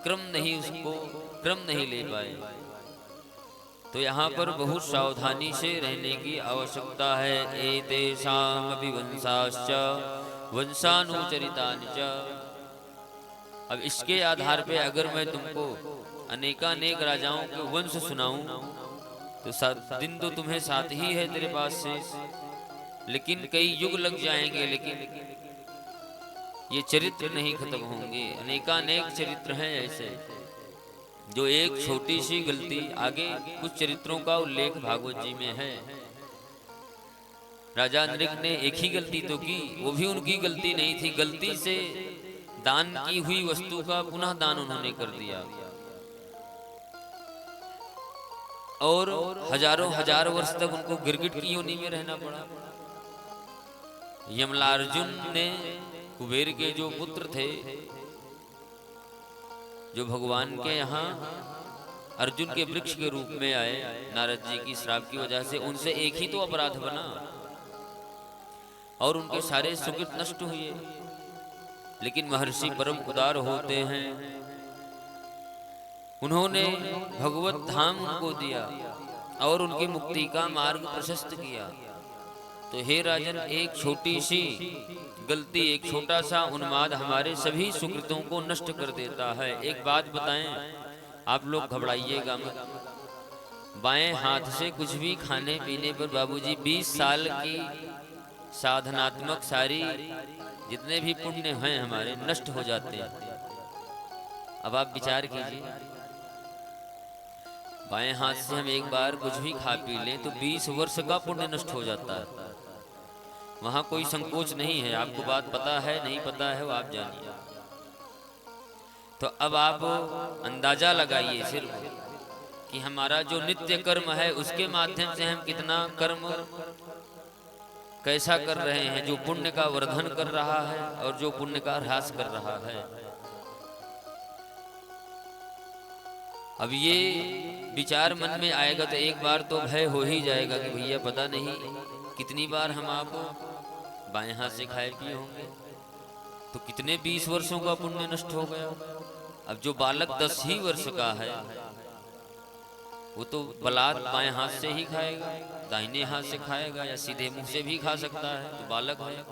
क्रम नहीं ले पाए। तो यहाँ पर बहुत सावधानी से रहने की आवश्यकता है। एतेषाम् अपि वंशाश्च वंशानुचरितानि च। अब इसके आधार पे अगर मैं तुमको अनेकानेक राजाओं के वंश सुनाऊं तो 7 दिन तो तुम्हें साथ ही है तेरे पास से, लेकिन कई युग लग जाएंगे, लेकिन ये चरित्र नहीं खत्म होंगे। अनेकानेक चरित्र हैं ऐसे, जो एक छोटी सी गलती, आगे कुछ चरित्रों का उल्लेख भागवत जी में है। राजा नृग ने एक ही गलती तो की, वो भी उनकी गलती नहीं थी। गलती से दान की हुई वस्तु का पुनः दान उन्होंने कर दिया, और हजारों हजार वर्ष तक उनको गिरगिट की योनि में रहना पड़ा। यमलार्जुन ने कुबेर के जो पुत्र थे, जो भगवान के यहाँ अर्जुन के वृक्ष के रूप में आए, नारद जी की श्राप की वजह से उनसे एक ही तो अपराध बना और उनके सारे सुकृत नष्ट हुए। लेकिन महर्षि परम उदार होते हैं, उन्होंने भगवत धाम उनको दिया और उनकी मुक्ति का मार्ग प्रशस्त किया। तो हे राजन, एक छोटी सी गलती, एक छोटा सा उन्माद हमारे सभी सुकृतों को नष्ट कर देता है। एक बात बताएं, आप लोग घबराइएगा मत। बाएं हाथ से कुछ भी खाने पीने पर बाबूजी 20 साल की साधनात्मक सारी जितने भी पुण्य हैं हमारे नष्ट हो जाते हैं। अब आप विचार कीजिए, बाएं हाथ से हम एक बार कुछ भी खा पी लें तो 20 वर्ष का पुण्य नष्ट हो जाता है। वहां कोई संकोच नहीं है। आपको बात पता है नहीं पता है वो आप जानिए। तो अब आप अंदाजा लगाइए सिर्फ कि हमारा जो नित्य कर्म है उसके माध्यम से हम कितना कर्म कैसा कर रहे हैं, जो पुण्य का वर्धन कर रहा है और जो पुण्य का ह्रास कर रहा है। अब ये विचार मन में आएगा तो एक बार तो भय हो ही जाएगा कि भैया पता नहीं कितनी बार हम आप बाएं हाथ से खाए पिए होंगे, तो कितने 20 वर्षों का पुण्य नष्ट हो गया। अब जो बालक 10 ही वर्ष का है वो तो बलात् बाएं हाथ से ही खाएगा, दाहिने हाथ से खाएगा या सीधे मुंह से भी खा सकता है, तो बालक है।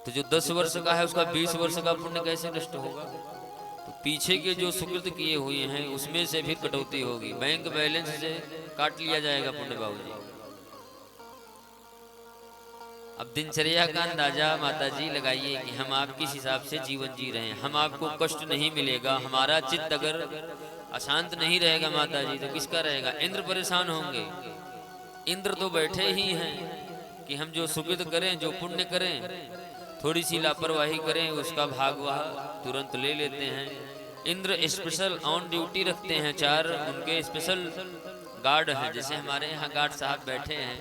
तो जो 10 वर्ष का है उसका 20 वर्ष का पुण्य कैसे नष्ट होगा। तो पीछे के जो सुकृत किए हुए हैं उसमें से फिर कटौती होगी, बैंक बैलेंस से काट लिया जाएगा पुण्य बाबूजी। अब दिनचर्या का अंदाजा माताजी लगाइए कि हम आप किस हिसाब से जीवन जी रहे हैं। हम आपको कष्ट नहीं मिलेगा, हमारा चित्त अगर अशांत नहीं रहेगा माताजी तो किसका रहेगा। इंद्र परेशान होंगे। इंद्र तो बैठे ही हैं कि हम जो सुकृत करें, जो पुण्य करें, थोड़ी सी लापरवाही करें उसका भाग वह तुरंत ले लेते हैं। इंद्र स्पेशल ऑन ड्यूटी रखते हैं, 4 उनके स्पेशल गार्ड हैं। जैसे हमारे यहाँ गार्ड साहब बैठे हैं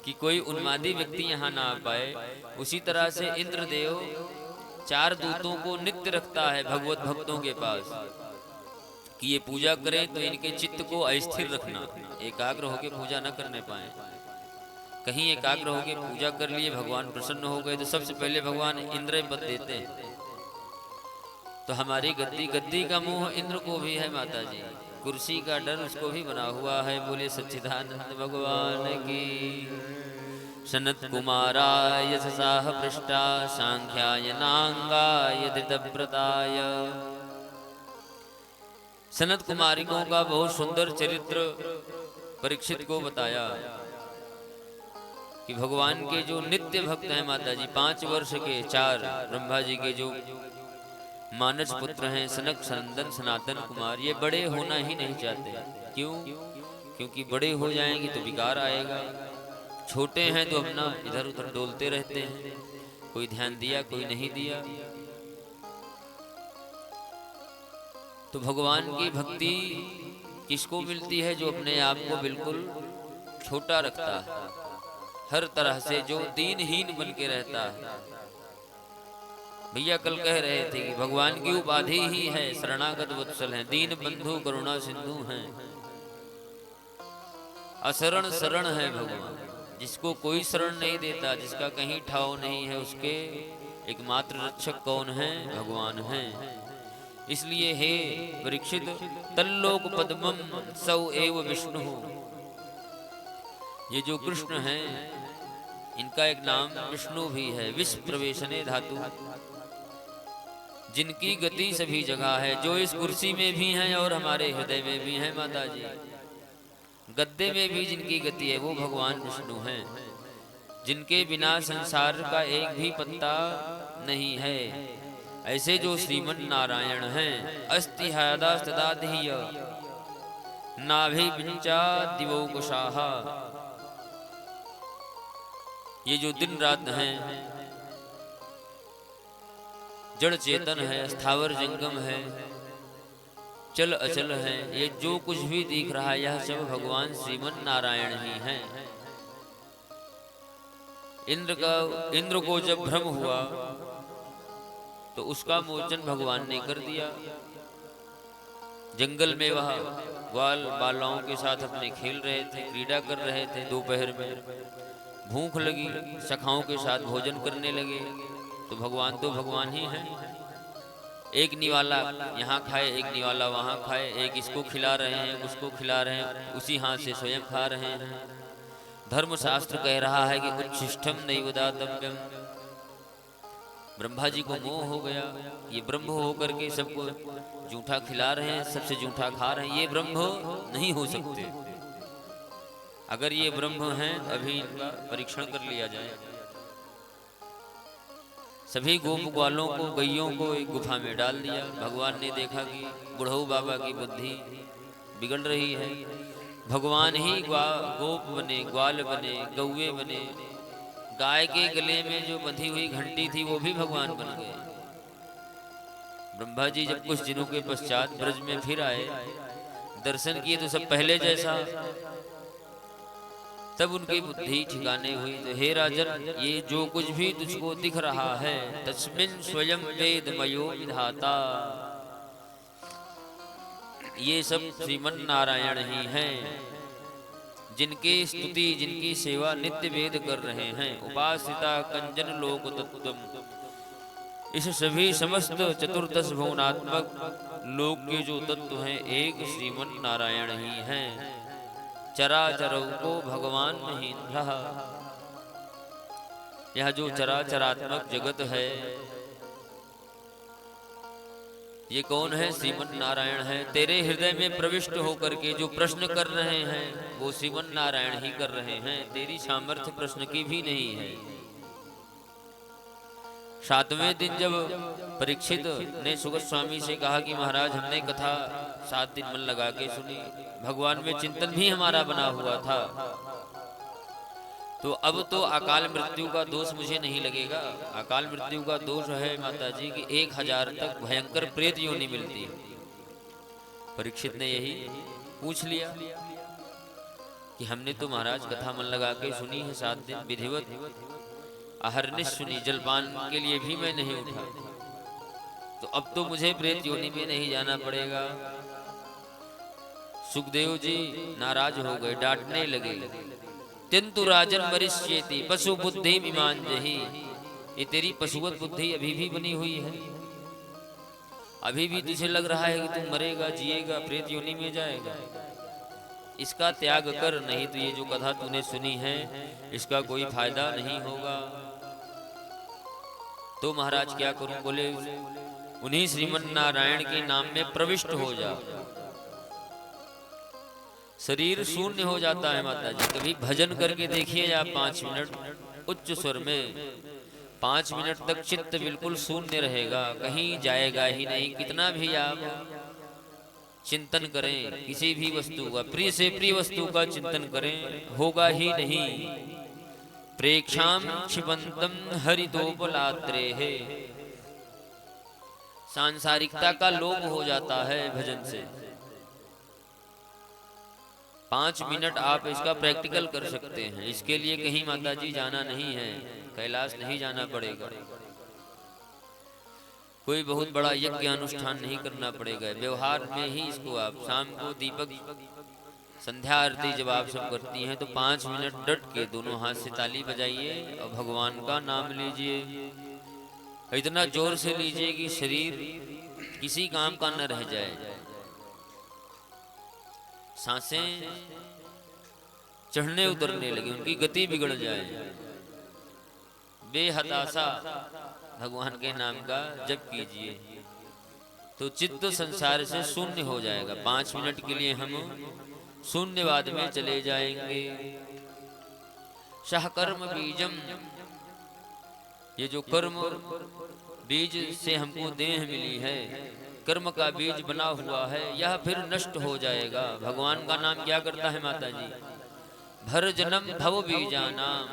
कि कोई उन्मादी व्यक्ति यहाँ ना आ पाए, उसी तरह से इंद्रदेव 4 दूतों को नित्य रखता है भगवत भक्तों के पास कि ये पूजा करें तो इनके चित्त को अस्थिर रखना, एकाग्र होकर पूजा न करने पाए। कहीं एकाग्र होकर पूजा कर लिए, भगवान प्रसन्न हो गए तो सबसे पहले भगवान इंद्र पद देते हैं। तो हमारी गद्दी का मोह इंद्र को भी है माताजी, कुर्सी का डर उसको भी बना हुआ है। बोले सच्चिदानंद भगवान की। सनत कुमाराय ससाह पृष्ठा सांख्याय नांगाय धृतव्रताय। सनत कुमारिकों का बहुत सुंदर चरित्र परीक्षित को बताया कि भगवान के जो नित्य भक्त हैं माताजी, 5 वर्ष के 4 ब्रह्मा जी के जो मानस पुत्र हैं, सनक सनंदन सनातन कुमार, ये बड़े होना ही नहीं चाहते। क्यों? क्योंकि बड़े हो जाएंगे तो विकार आएगा। छोटे हैं तो अपना इधर उधर डोलते रहते हैं, कोई ध्यान दिया कोई नहीं दिया। तो भगवान की भक्ति किसको मिलती है? जो अपने आप को बिल्कुल छोटा रखता है, हर तरह से जो दीनहीन बन के रहता है। भैया कल कह रहे थे कि भगवान की उपाधि ही है शरणागत वत्सल हैं, दीन बंधु करुणा सिंधु हैं, असरण शरण है भगवान। जिसको कोई शरण नहीं देता, जिसका कहीं ठाव नहीं है, उसके एकमात्र रक्षक कौन है? भगवान है। इसलिए हे परीक्षित, तल्लोक पद्मम सौ एव विष्णु, ये जो कृष्ण हैं इनका एक नाम विष्णु भी है। विश्व प्रवेशने धातु, जिनकी गति सभी जगह है, जो इस कुर्सी में भी हैं और हमारे हृदय में भी हैं माता जी, गद्दे में भी जिनकी गति है वो भगवान विष्णु हैं, जिनके बिना संसार का एक भी पत्ता नहीं है। ऐसे जो श्रीमन नारायण हैं, अस्ति हयदास्तदाधिय नाभि पिंचा दिवोकुशाहा, ये जो दिन रात हैं, जड़ चेतन है, स्थावर जंगम है, चल अचल है, ये जो कुछ भी दिख रहा है यह सब भगवान श्रीमन नारायण ही हैं। इंद्र को जब भ्रम हुआ तो उसका मोचन भगवान ने कर दिया। जंगल में वह ग्वाल बालाओं के साथ अपने खेल रहे थे, क्रीड़ा कर रहे थे। दोपहर में भूख लगी, सखाओं के साथ भोजन करने लगे। तो भगवान ही हैं। एक निवाला यहाँ खाए, एक निवाला वहाँ खाए, एक इसको खिला रहे हैं, उसको खिला रहे हैं, उसी हाथ से स्वयं खा रहे हैं। धर्मशास्त्र कह रहा है कि उच्छिष्टम नैव दातव्यम। ब्रह्मा जी को मोह हो गया, ये ब्रह्म होकर के सबको जूठा खिला रहे हैं, सबसे जूठा खा रहे हैं, ये ब्रह्म नहीं हो सकते। अगर ये ब्रह्म हैं अभी इनका परीक्षण कर लिया जाए। सभी गोप ग्वालों को, गैयों को एक गुफा में डाल दिया। भगवान ने देखा कि बुढ़ऊ बाबा की बुद्धि बिगड़ रही है। भगवान ही गोप बने, ग्वाल बने, गौवे बने। गाय के गले में जो बंधी हुई घंटी थी वो भी भगवान बन गए। ब्रह्मा जी जब कुछ दिनों के पश्चात ब्रज में फिर आए, दर्शन किए तो सब पहले जैसा। तब उनकी बुद्धि ठिकाने हुई। तो हे राजन, ये जो कुछ भी तुझको दिख रहा है तस्मिन् स्वयं वेदमयो विधाता, ये सब श्रीमन नारायण ही हैं, जिनकी स्तुति, जिनकी सेवा नित्य वेद कर रहे हैं। उपासिता कंजन लोक तत्वम, इस सभी समस्त चतुर्दश भुवनात्मक लोक के जो तत्व हैं एक श्रीमन नारायण ही हैं। चराचरों को भगवान महेंद्र, यह जो चराचरात्मक जगत है ये कौन है? श्रीमन नारायण है। तेरे हृदय में प्रविष्ट होकर के जो प्रश्न कर रहे हैं वो श्रीमन नारायण ही कर रहे हैं। तेरी सामर्थ्य प्रश्न की भी नहीं है। 7वें दिन जब परीक्षित ने सुगत स्वामी से कहा कि महाराज हमने कथा 7 दिन मन लगा के सुनी, भगवान में चिंतन भी हमारा बना हुआ था, तो अब तो अकाल मृत्यु का दोष मुझे नहीं लगेगा। अकाल मृत्यु का दोष है माता जी की 1000 तक भयंकर प्रेत योनि मिलती है। परीक्षित ने यही पूछ लिया कि हमने तो महाराज कथा मन लगा के सुनी है 7 दिन विधिवत, अहरनिश सुनी, जलपान के लिए भी मैं नहीं उठा, तो अब तो मुझे प्रेत योनि में नहीं जाना पड़ेगा। सुखदेव जी नाराज हो गए, डांटने लगे। किंतु राजन वरिष्येति पशु बुद्धि विमान जही, ये तेरी पशुवत बुद्धि अभी भी बनी हुई है। अभी भी तुझे लग रहा है कि तुम मरेगा, जिएगा, प्रेत योनि में जाएगा। इसका त्याग कर, नहीं तो ये जो कथा तूने सुनी है इसका कोई फायदा नहीं होगा। तो महाराज क्या करूं? बोले उन्हीं श्रीमन नारायण के नाम में प्रविष्ट हो जा। शरीर शून्य हो जाता है माता जी। कभी भजन करके देखिए आप 5 मिनट उच्च स्वर में, 5 मिनट तक चित्त बिल्कुल शून्य रहेगा, कहीं जाएगा ही नहीं। कितना भी आप चिंतन करें, किसी भी वस्तु का, प्रिय से प्रिय वस्तु का चिंतन करें, होगा ही नहीं। प्रेक्षाम क्षिपंतम हरितोपलात्रे है, सांसारिकता का लोभ हो जाता है भजन से। 5 मिनट आप इसका प्रैक्टिकल कर सकते हैं। इसके लिए कहीं माता जी जाना नहीं है, कैलाश नहीं जाना पड़ेगा, कोई बहुत बड़ा यज्ञ अनुष्ठान नहीं करना पड़ेगा। व्यवहार में ही इसको आप शाम को दीपक संध्या आरती जब आप सब करती हैं तो 5 मिनट डट के दोनों हाथ से ताली बजाइए और भगवान का नाम लीजिए। इतना जोर से लीजिए कि शरीर किसी काम का न रह जाए, सांसें चढ़ने उतरने लगे, उनकी गति बिगड़ जाए। बेहताशा भगवान के नाम का जप कीजिए तो चित्त संसार से शून्य हो जाएगा। 5 मिनट के लिए हम शून्यवाद में चले जाएंगे। शाहकर्म बीजम, ये जो कर्म बीज से हमको देह मिली है, कर्म का बीज बना हुआ है, यह फिर नष्ट हो जाएगा। भगवान का नाम क्या करता है माता जी? भर जन्म भव बीजानाम।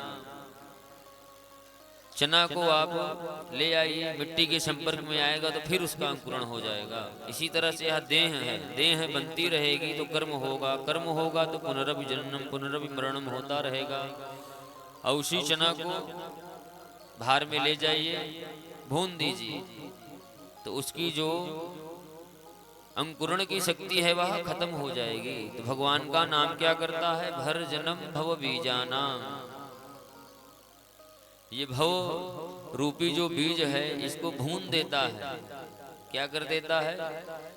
चना को आप ले आइए, मिट्टी के संपर्क में आएगा तो फिर उसका अंकुरण हो जाएगा। इसी तरह से यह देह है, देह बनती रहेगी तो कर्म होगा, कर्म होगा तो पुनरभि जन्म पुनरभि मरणम होता रहेगा। और उसी चना को भार में ले जाइए, भून दीजिए तो उसकी जो अंकुरण की शक्ति है वह खत्म हो जाएगी। तो भगवान का नाम क्या करता है? भर जन्म भव बीजानाम। ये भव रूपी जो बीज है इसको भून देता है। क्या कर देता है?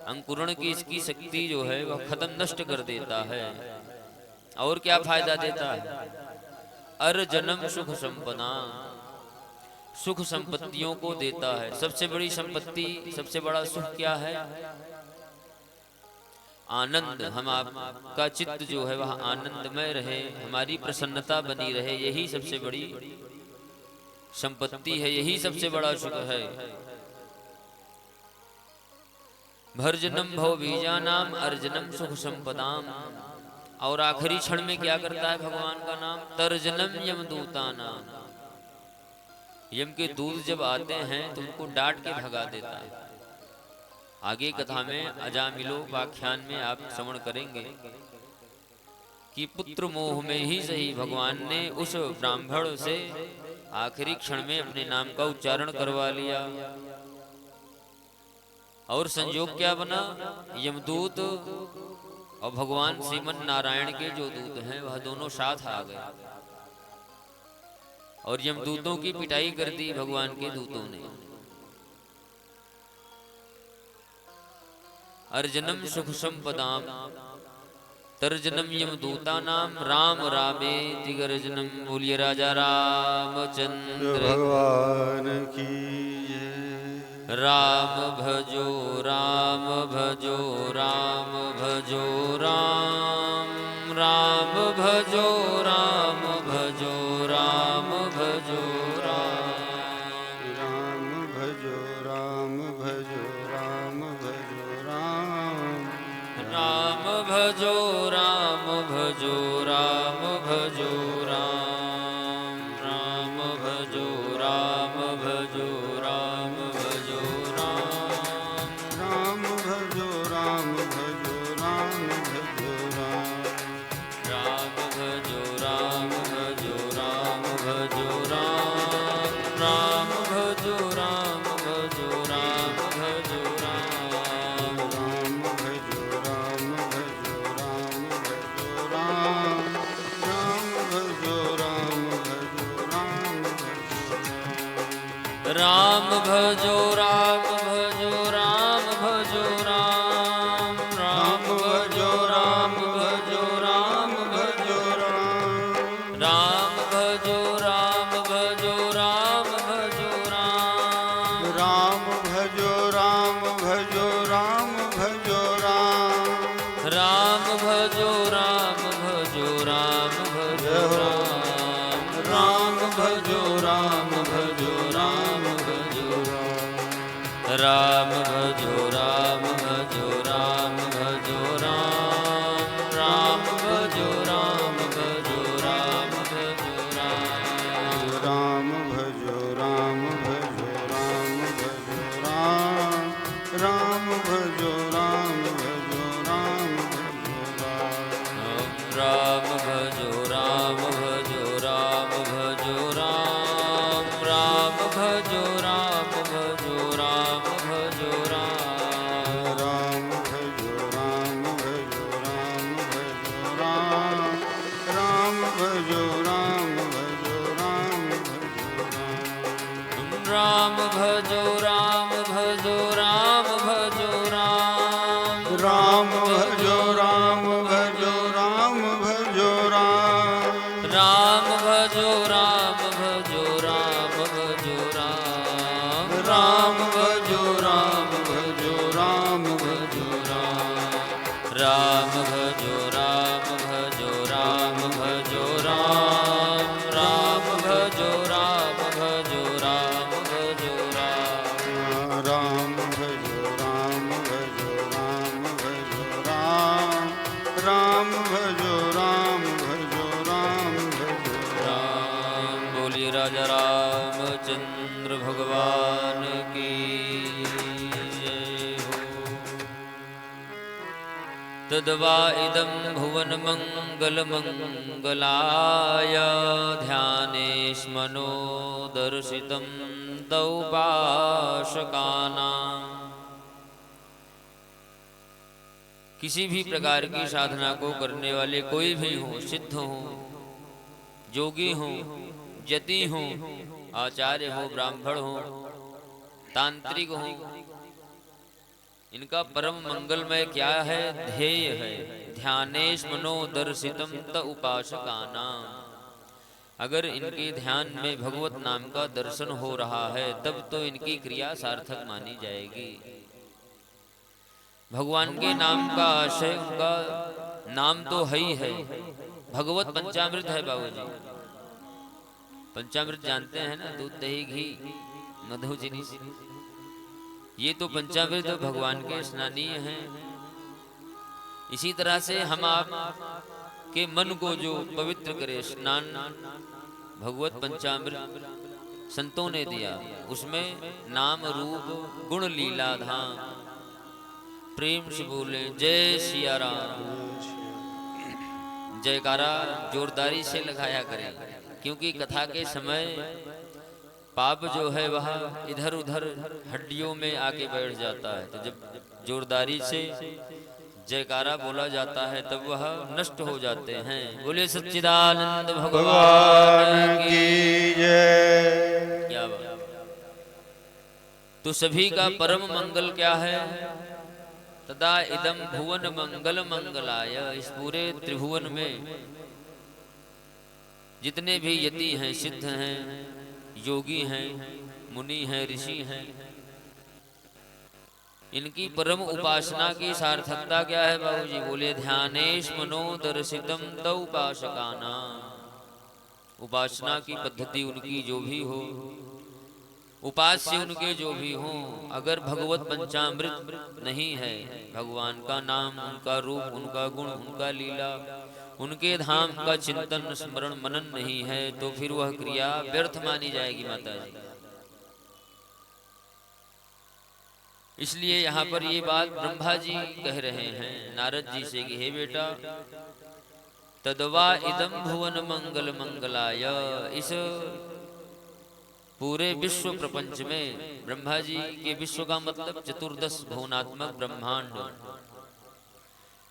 अंकुरण की इसकी शक्ति जो है वह खत्म नष्ट कर देता है। और क्या फायदा देता है? अर जन्म सुख संपदा, सुख संपत्तियों को देता है। सबसे बड़ी संपत्ति, सबसे बड़ा सुख क्या है? आनंद। हम आपका चित्त जो है वह आनंदमय रहे, हमारी प्रसन्नता बनी रहे, यही सबसे बड़ी संपत्ति है, यही सबसे बड़ा सुख है। भर्जनम भव बीजानाम अर्जनम सुख संपदाम। और आखिरी क्षण में क्या करता है भगवान का नाम? तर्जनम यमदूतानाम। यम के दूत जब आते हैं तो उनको डांट के भगा देता है। आगे कथा में अजामिलो व्याख्यान में आप श्रवण करेंगे कि पुत्र मोह में ही सही भगवान ने उस ब्राह्मण से आखिरी क्षण में अपने नाम का उच्चारण करवा लिया। और संयोग क्या बना? यमदूत और भगवान श्रीमन नारायण के जो दूत हैं वह दोनों साथ आ गए और यमदूतों की पिटाई कर दी भगवान के दूतों ने। अर्जनम सुख संपदाम तर्जनम यमदूतानाम राम रामे तिगर्जनम। बोलिए राजा रामचंद्र भगवान की जय। राम भजो राम भजो राम भजो राम, राम भजो राम भजो राम भजो राम, राम भजो राम भजो राम भजो राम, राम भजो राम भजो राम भजो राम, राम भजो राम भजो राम भजो राम, राम भजो राम भजो राम भजो राम, राम भजो राम भजो राम भजो राम, राम भजो राम भजो राम भजो राम, राम भजो राम भजो राम भजो राम, राम भजो राम भजो राम भजो राम भजो राम भजो राम भजो राम, राम भजो राम भजो राम भजो राम, राम भजो राम भजो राम भजो राम, राम भजो राम भजो राम भजो राम, राम भजो राम भजो राम भजो राम, राम भजो राम भजो राम भजो राम, राम भजो राम भजो राम भजो राम, राम भजो राम भजो राम भजो राम, राम भजो राम भजो राम भजो राम, राम भजो राम भजो राम भजो राम, भजो राम भजो राम भजो राम राम भजो राम भजो राम भजो राम राम भजो राम भजो राम भजो राम भजो राम भजो राम भजो राम राम भजो राम भजो राम भजो राम राम भजो राम भजो राम भजो राम राम भजो राम भजो राम भजो राम भजो राम भजो राम भजो राम राम भजो राम भजो राम भजो राम राम भजो राम भजो राम भजो राम राम भजो राम भजो राम भजो राम। बोलिए राजा रामचंद्र भगवान की जय हो। तद्वा इदं भुवन मंगल मंगलाय ध्यानेश्मनो दर्शितं तौपासकानां। किसी भी प्रकार की साधना को करने वाले कोई भी हो, सिद्ध हो, जोगी हो, यति हो, आचार्य हो, ब्राह्मण हो, तांत्रिक हो, इनका परम मंगलमय क्या है? ध्येय है ध्यानेश्मनो दर्शितम त उपासकानां। अगर इनके ध्यान में भगवत नाम का दर्शन हो रहा है तब तो इनकी क्रिया सार्थक मानी जाएगी। भगवान के नाम का आशय उनका नाम तो है ही है। भगवत पंचामृत है बाबूजी। पंचामृत जानते हैं ना, दूध दही घी मधु चीनी, ये तो पंचामृत भगवान के स्नानीय हैं। इसी तरह से हम आप के मन को जो पवित्र करे, स्नान भगवत पंचामृत संतों ने दिया, उसमें नाम रूप गुण लीला धाम। प्रेम से बोले जय सिया राम। जयकारा जोरदारी से लगाया करें, क्योंकि कथा के समय पाप जो है वह इधर उधर हड्डियों में आके बैठ जाता है। तो जब जोरदारी से जयकारा बोला जाता है तब वह नष्ट हो जाते हैं। बोले सच्चिदानंद भगवान की जय। क्या बात। तो सभी का परम मंगल क्या है? तदा इदम भुवन मंगल मंगलाय। इस पूरे त्रिभुवन में जितने भी यति हैं, सिद्ध हैं, योगी हैं, मुनि हैं, ऋषि हैं, इनकी परम उपासना की सार्थकता क्या है बाबूजी? बोले ध्यानेश्मनो दर्शितम त उपासकानां। उपासना की पद्धति उनकी जो भी हो, उपास्य उनके जो भी हो, अगर भगवत पंचामृत नहीं है, भगवान का नाम, उनका रूप, उनका गुण, उनका लीला, उनके धाम का चिंतन स्मरण मनन नहीं है, तो फिर वह क्रिया व्यर्थ मानी जाएगी माता जी। इसलिए यहाँ पर ये बात ब्रह्मा जी कह रहे हैं नारद जी से कि हे बेटा, तद्वा इदम भुवन मंगल मंगलाय। इस पूरे विश्व प्रपंच में, ब्रह्मा जी के विश्व का मतलब चतुर्दश भुवनात्मक ब्रह्मांड,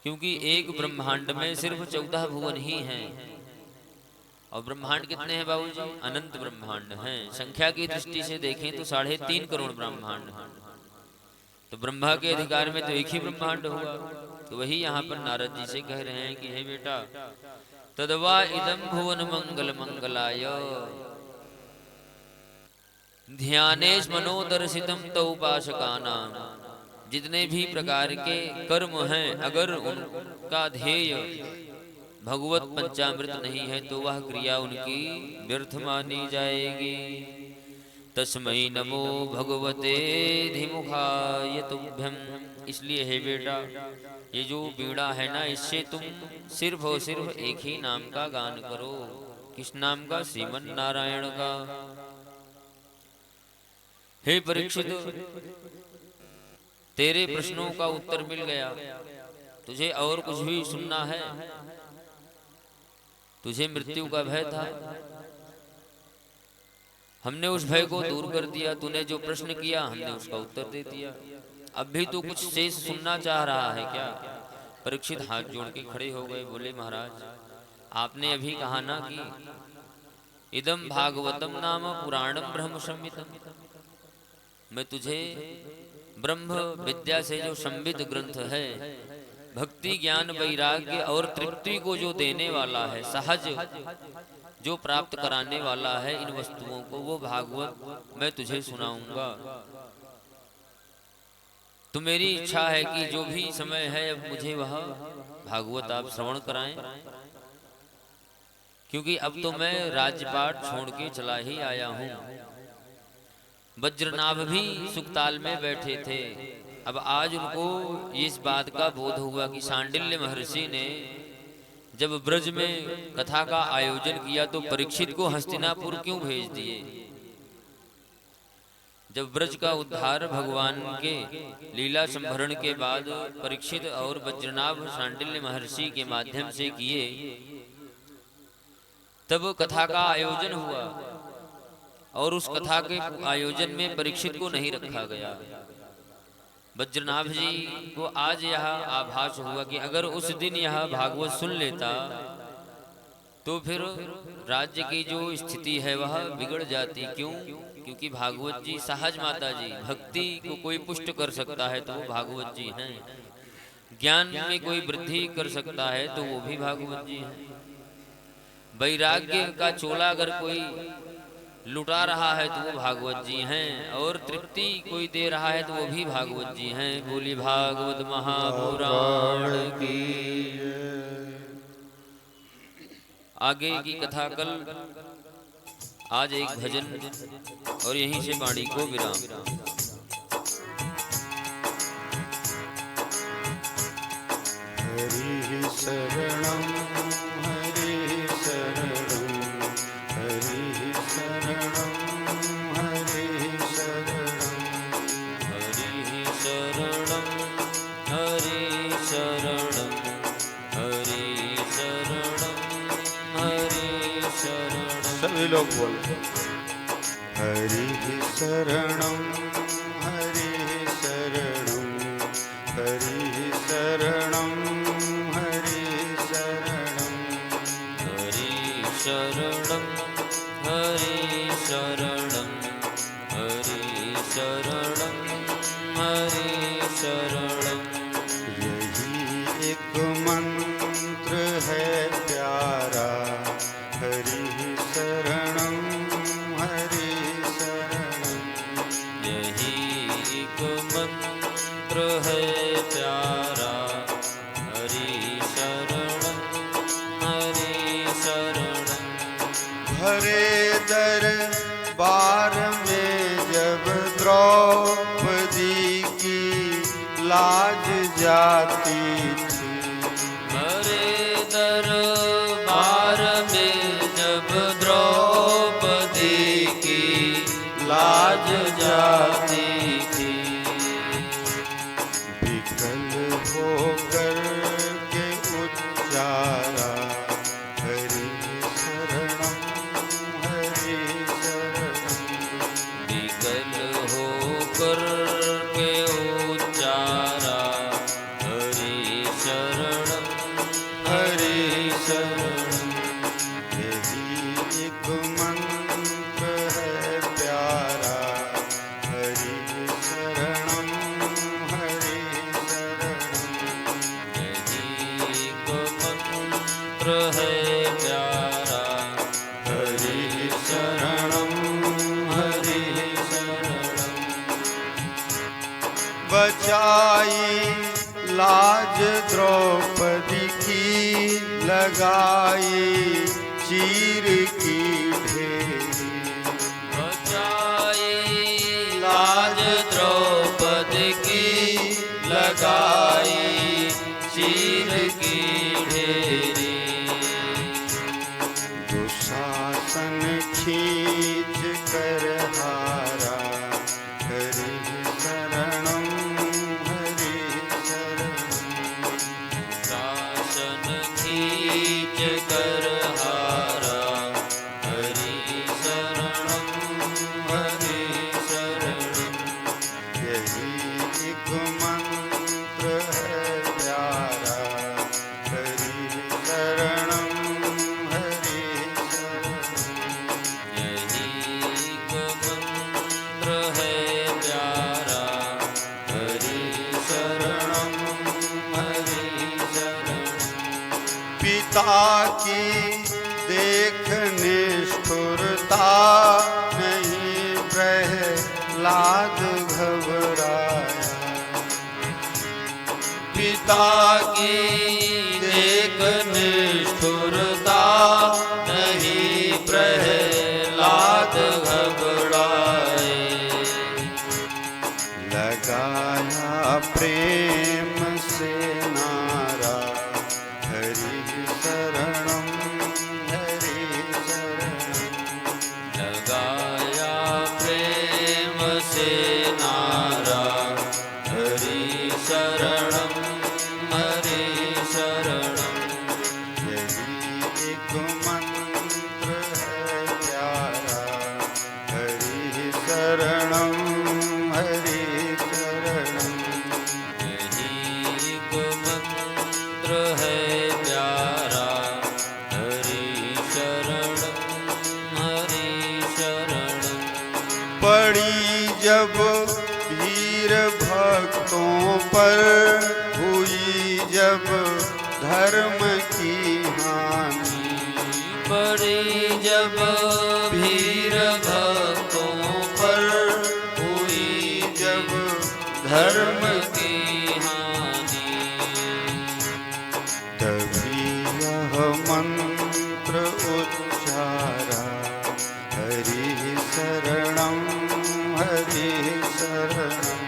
क्योंकि एक ब्रह्मांड में सिर्फ 14 भुवन ही हैं। और ब्रह्मांड कितने हैं बाबूजी? अनंत ब्रह्मांड हैं। संख्या की दृष्टि से देखें तो 3.5 करोड़ ब्रह्मांड हैं। तो ब्रह्मा के अधिकार में तो एक ही ब्रह्मांड हुआ। तो वही यहाँ पर नारद जी से कह रहे हैं कि हे बेटा, तद्वा इदम भुवन मंगल मंगलाय ध्यानेश्मनो दर्शितम त उपासकानां। जितने भी प्रकार के कर्म हैं, अगर उनका ध्येय भगवत पंचामृत नहीं है तो वह क्रिया उनकी व्यर्थ मानी जाएगी। तस्मै नमो भगवते धीमुखाय तुभ्यं। इसलिए हे बेटा, ये जो बीड़ा है ना, इससे तुम सिर्फ और सिर्फ एक ही नाम का गान करो। किस नाम का? श्रीमन नारायण का। हे परीक्षित, तेरे प्रश्नों का उत्तर मिल गया। तुझे और कुछ भी सुनना है? तुझे मृत्यु का भय था, हमने उस भय को दूर कर दिया, तूने जो प्रश्न किया हमने उसका उत्तर दे दिया। अब भी तू कुछ शेष सुनना चाह रहा है क्या? परीक्षित हाथ जोड़ के खड़े हो गए, बोले महाराज आपने अभी कहा ना कि इदम भागवतम नाम पुराणम ब्रह्म संहितम, मैं तुझे ब्रह्म विद्या से जो संवित ग्रंथ है, भक्ति ज्ञान वैराग्य और तृप्ति को जो देने वाला है, सहज जो प्राप्त कराने वाला है इन वस्तुओं को, वो भागवत मैं तुझे सुनाऊंगा। तो मेरी इच्छा है कि जो भी समय है अब मुझे वह भागवत आप श्रवण कराएं, क्योंकि अब तो मैं राजपाट छोड़ के चला ही आया हूं। वज्रनाभ भी सुखताल में बैठे थे। अब आज उनको इस बात का बोध हुआ कि सांडिल्य महर्षि ने जब ब्रज में कथा का आयोजन किया तो परीक्षित को हस्तिनापुर क्यों भेज दिए। जब ब्रज का उद्धार भगवान के लीला संभरण के बाद परीक्षित और वज्रनाभ सांडिल्य महर्षि के माध्यम से किए, तब कथा का आयोजन हुआ और उस कथा के आयोजन में परीक्षित को नहीं रखा गया। वज्रनाभ जी को आज यह आभास हुआ कि अगर उस दिन यह भागवत सुन लेता तो फिर राज्य की जो स्थिति है वह बिगड़ जाती। क्यों? क्योंकि भागवत जी सहज माता जी, भक्ति को कोई पुष्ट कर सकता है तो वो भागवत जी हैं, ज्ञान में कोई वृद्धि कर सकता है तो वो भी भागवत जी हैं, वैराग्य का चोला अगर कोई लुटा रहा है तो वो भागवत जी हैं, और तृप्ति कोई दे रहा है तो वो भी भागवत जी हैं। बोली भागवत महापुराण की। आगे की कथा कल, आज एक भजन और यहीं से वाणी को विराम। हरि शरणम हरि शरणम हरि शरणम हरि शरणम हरि शरणम हरि शरणम हरि शरणम हरि शरणम। सभी लोग बोल। हरि शरणम हरि शरणम हरि शरणम हरि शरणम हरि शरणम हरि शरणम हरि शरणम हरि शरणम। यही एक मंत्र है प्यारा, हरि शरणम हरि शरणम। यही एक मंत्र है प्यारा, हरि शरणम हरि शरणम। भरे दरबार में जब द्रौपदी की लाज जाती थी, हरे दरबार में जब द्रौपदी की लाज जाती थी, विकल होकर के उच्चारा, हरि शरणम हरि शरणम। विकल होकर के उच्चारा, हरि शरणम हरि शरणम। यही एक मंत्र है प्यारा, हरि शरणम हरि शरणम। यही एक मंत्र है प्यारा, हरि शरणम हरि शरणम। बचाई लाज द्रौपदी की, लगाई चीर की ढेरी, बचाई लाज द्रौपदी की, लगाई चीर की ढेरी। दुशासन खींच कर हारा, हरि शरणम हरि शरणम। शासन खींच कर हारा, हरि शरणम पिता की देख निष्ठुरता, नहीं प्रहलाद घबराया। पिता की देख निष्ठुरता, नहीं प्रहलाद घबराए। लगाया प्रेम से नारा, हरि शरणम हरि शरणम। लगाया प्रेम से नारा, हरि शरणम हरि शरणम। यही एक मंत्र है प्यारा, हरि शरणम हरि शरणम। यही एक मंत्र है प्यारा, हरि शरणम हरि शरणम। पड़ी जब वीर भक्तों पर, हुई जब धर्म की हानि। पड़ी जब भीर भक्तों पर, हुई जब धर्म की हानि। तभी यह मंत्र उच्चारा, हरि शरणम हरि शरणम।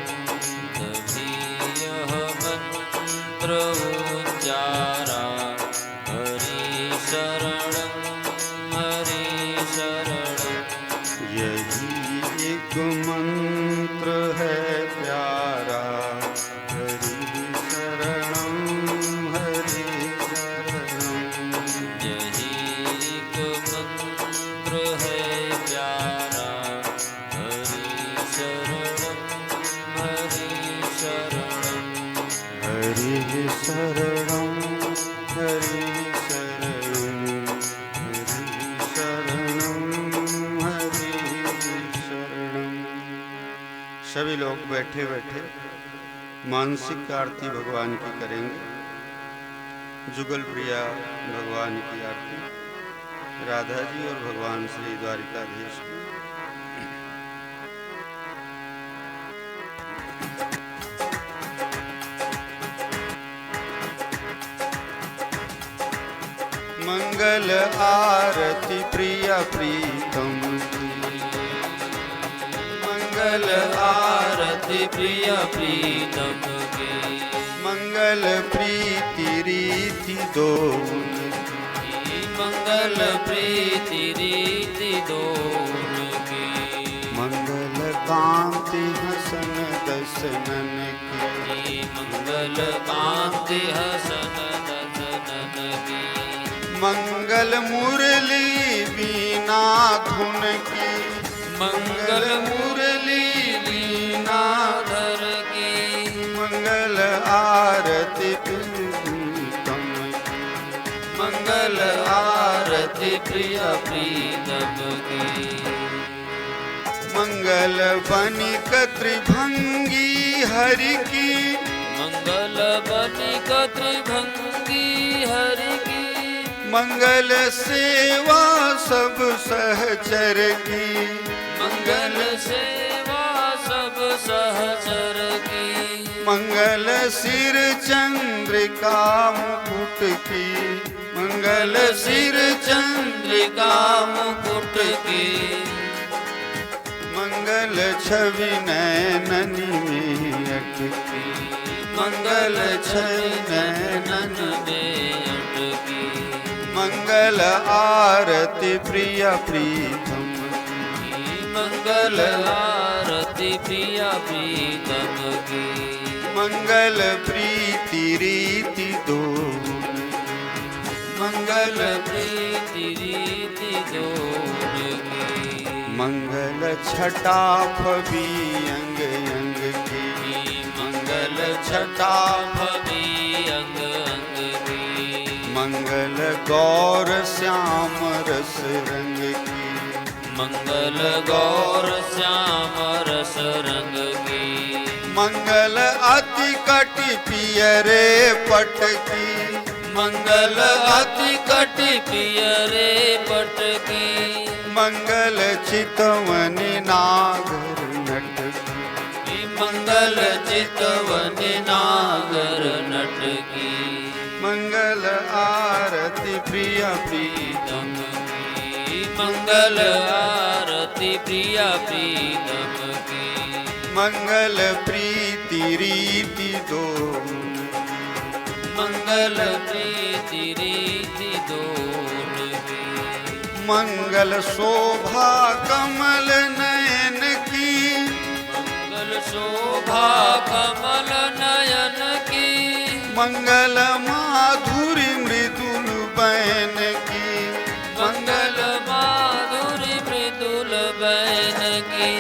तभी यह मंत्र उच्चारा, हरि शरणम हरि शरणम। यही एक मंत्र है प्यारा, हरि शरणम हरि शरणम। यही एक मंत्र है प्यारा, हरि शरणम हरि शरणम। हरि शरणम हरि शरणम हरि शरणम हरि शरणम। सभी लोग बैठे बैठे मानसिक आरती भगवान की करेंगे। जुगल प्रिया भगवान की आरती, राधा जी और भगवान श्री द्वारिकाधीश की। मंगल आरती प्रिया प्रीतम की, मंगल आरती प्रिय प्रीतम की। मंगल प्रीति रीति दोन की। मंगल प्रीति रीति दोन की। मंगल कांति हसन दसनन की। मंगल कांति हसन दसनन की। मंगल मुरली बीना धुन की। मंगल मुरली वीणाधर की। मंगल आरती प्रीतम की। मंगल आरती प्रिय प्रीतम की। मंगल बनिक त्रिभंगी हरि की। मंगल बनिक त्रिभंगी हरि की। मंगल सेवा सब सहचर की। मंगल सेवा सब सहचर की। मंगल सिर चंद्रिका मुकुट की। मंगल सिर चंद्रिका मुकुट की। मंगल छवि नैननी में अटकी। मंगल छवि नैनन में अटकी। मंगल आरती प्रिया प्रीतम की। मंगल आरती प्रिय प्रीतम की। मंगल प्रीति रीति दोन। मंगल प्रीति रीति दोन की। मंगल छटा फबी अंग अंग की। मंगल छटा भवी अंग अंग की। मंगल गौर श्याम रस रंग की। मंगल गौर श्याम रस रंग की। मंगल अति कटि पियरे पट की। मंगल अति कटि पियरे पट की मंगल चितवनि नागर नट की मंगल चितवनि नागर नट की मंगल आरती प्रिय प्रीतम की मंगल आरती प्रिय प्रीतम की मंगल प्रीति रीति दो मंगल प्रीति रीति दोल की मंगल शोभा कमल नयन की मंगल शोभा कमल नयन की मंगल माधुरी मृदुल बैन की मंगल माधुरी मृदुल बैन की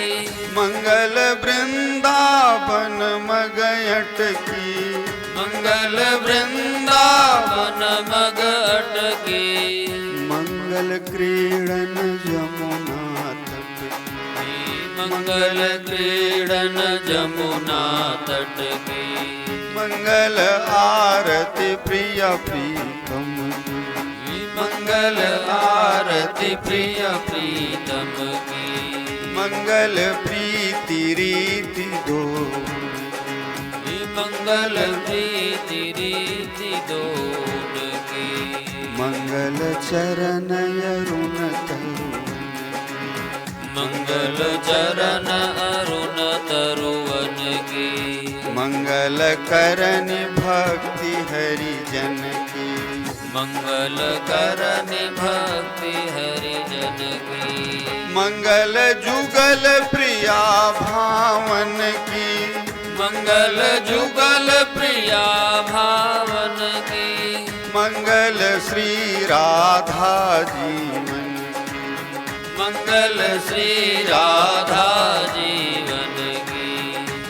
मंगल वृंदावन मगयट की मंगल वृंदावन मग अटकी मंगल क्रीडन यमुना तट की मंगल क्रीडन जमुना तट की मंगल आरती प्रिय प्रीतम की मंगल आरती प्रिय प्रीतम की मंगल प्रीति रीति दो मंगल प्रीति रीति दोल की मंगल चरण अरुण तरुण मंगल चरण अरुण तरुवन की मंगल करन भक्ति हरिजन की मंगल करन भक्ति हरिजन की मंगल जुगल प्रिया भावन की मंगल जुगल प्रिया भावन की मंगल श्री राधा जीवन मंगल श्री राधा जीवन की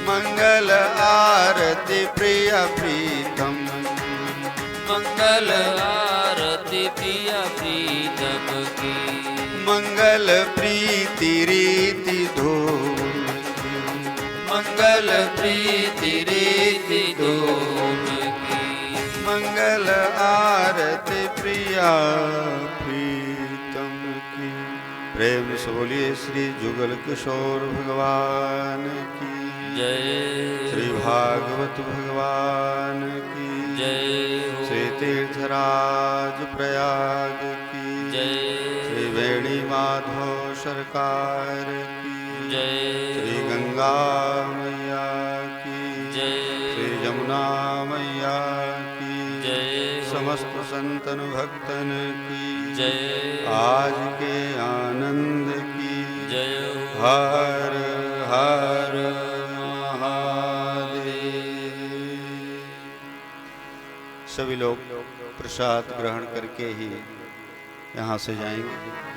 मंगल आरती प्रिय प्रीतम मंगल आरती प्रिय प्रीतम की मंगल प्रीति रीति धोल मंगल प्रीति रीति दोल की मंगल आरती प्रिया प्रीतम की। प्रेम से बोलिए श्री जुगल किशोर भगवान की जय श्री भागवत भगवान की जय हो श्री तीर्थराज प्रयाग की जय श्री वेणी माधव सरकार की जय श्री गंगा मैया की जय श्री जमुना मैया की जय समस्त संतन भक्तन की जय आज के आनंद की जय हर हर महादेव। सभी लोग प्रसाद ग्रहण करके ही यहाँ से जाएंगे।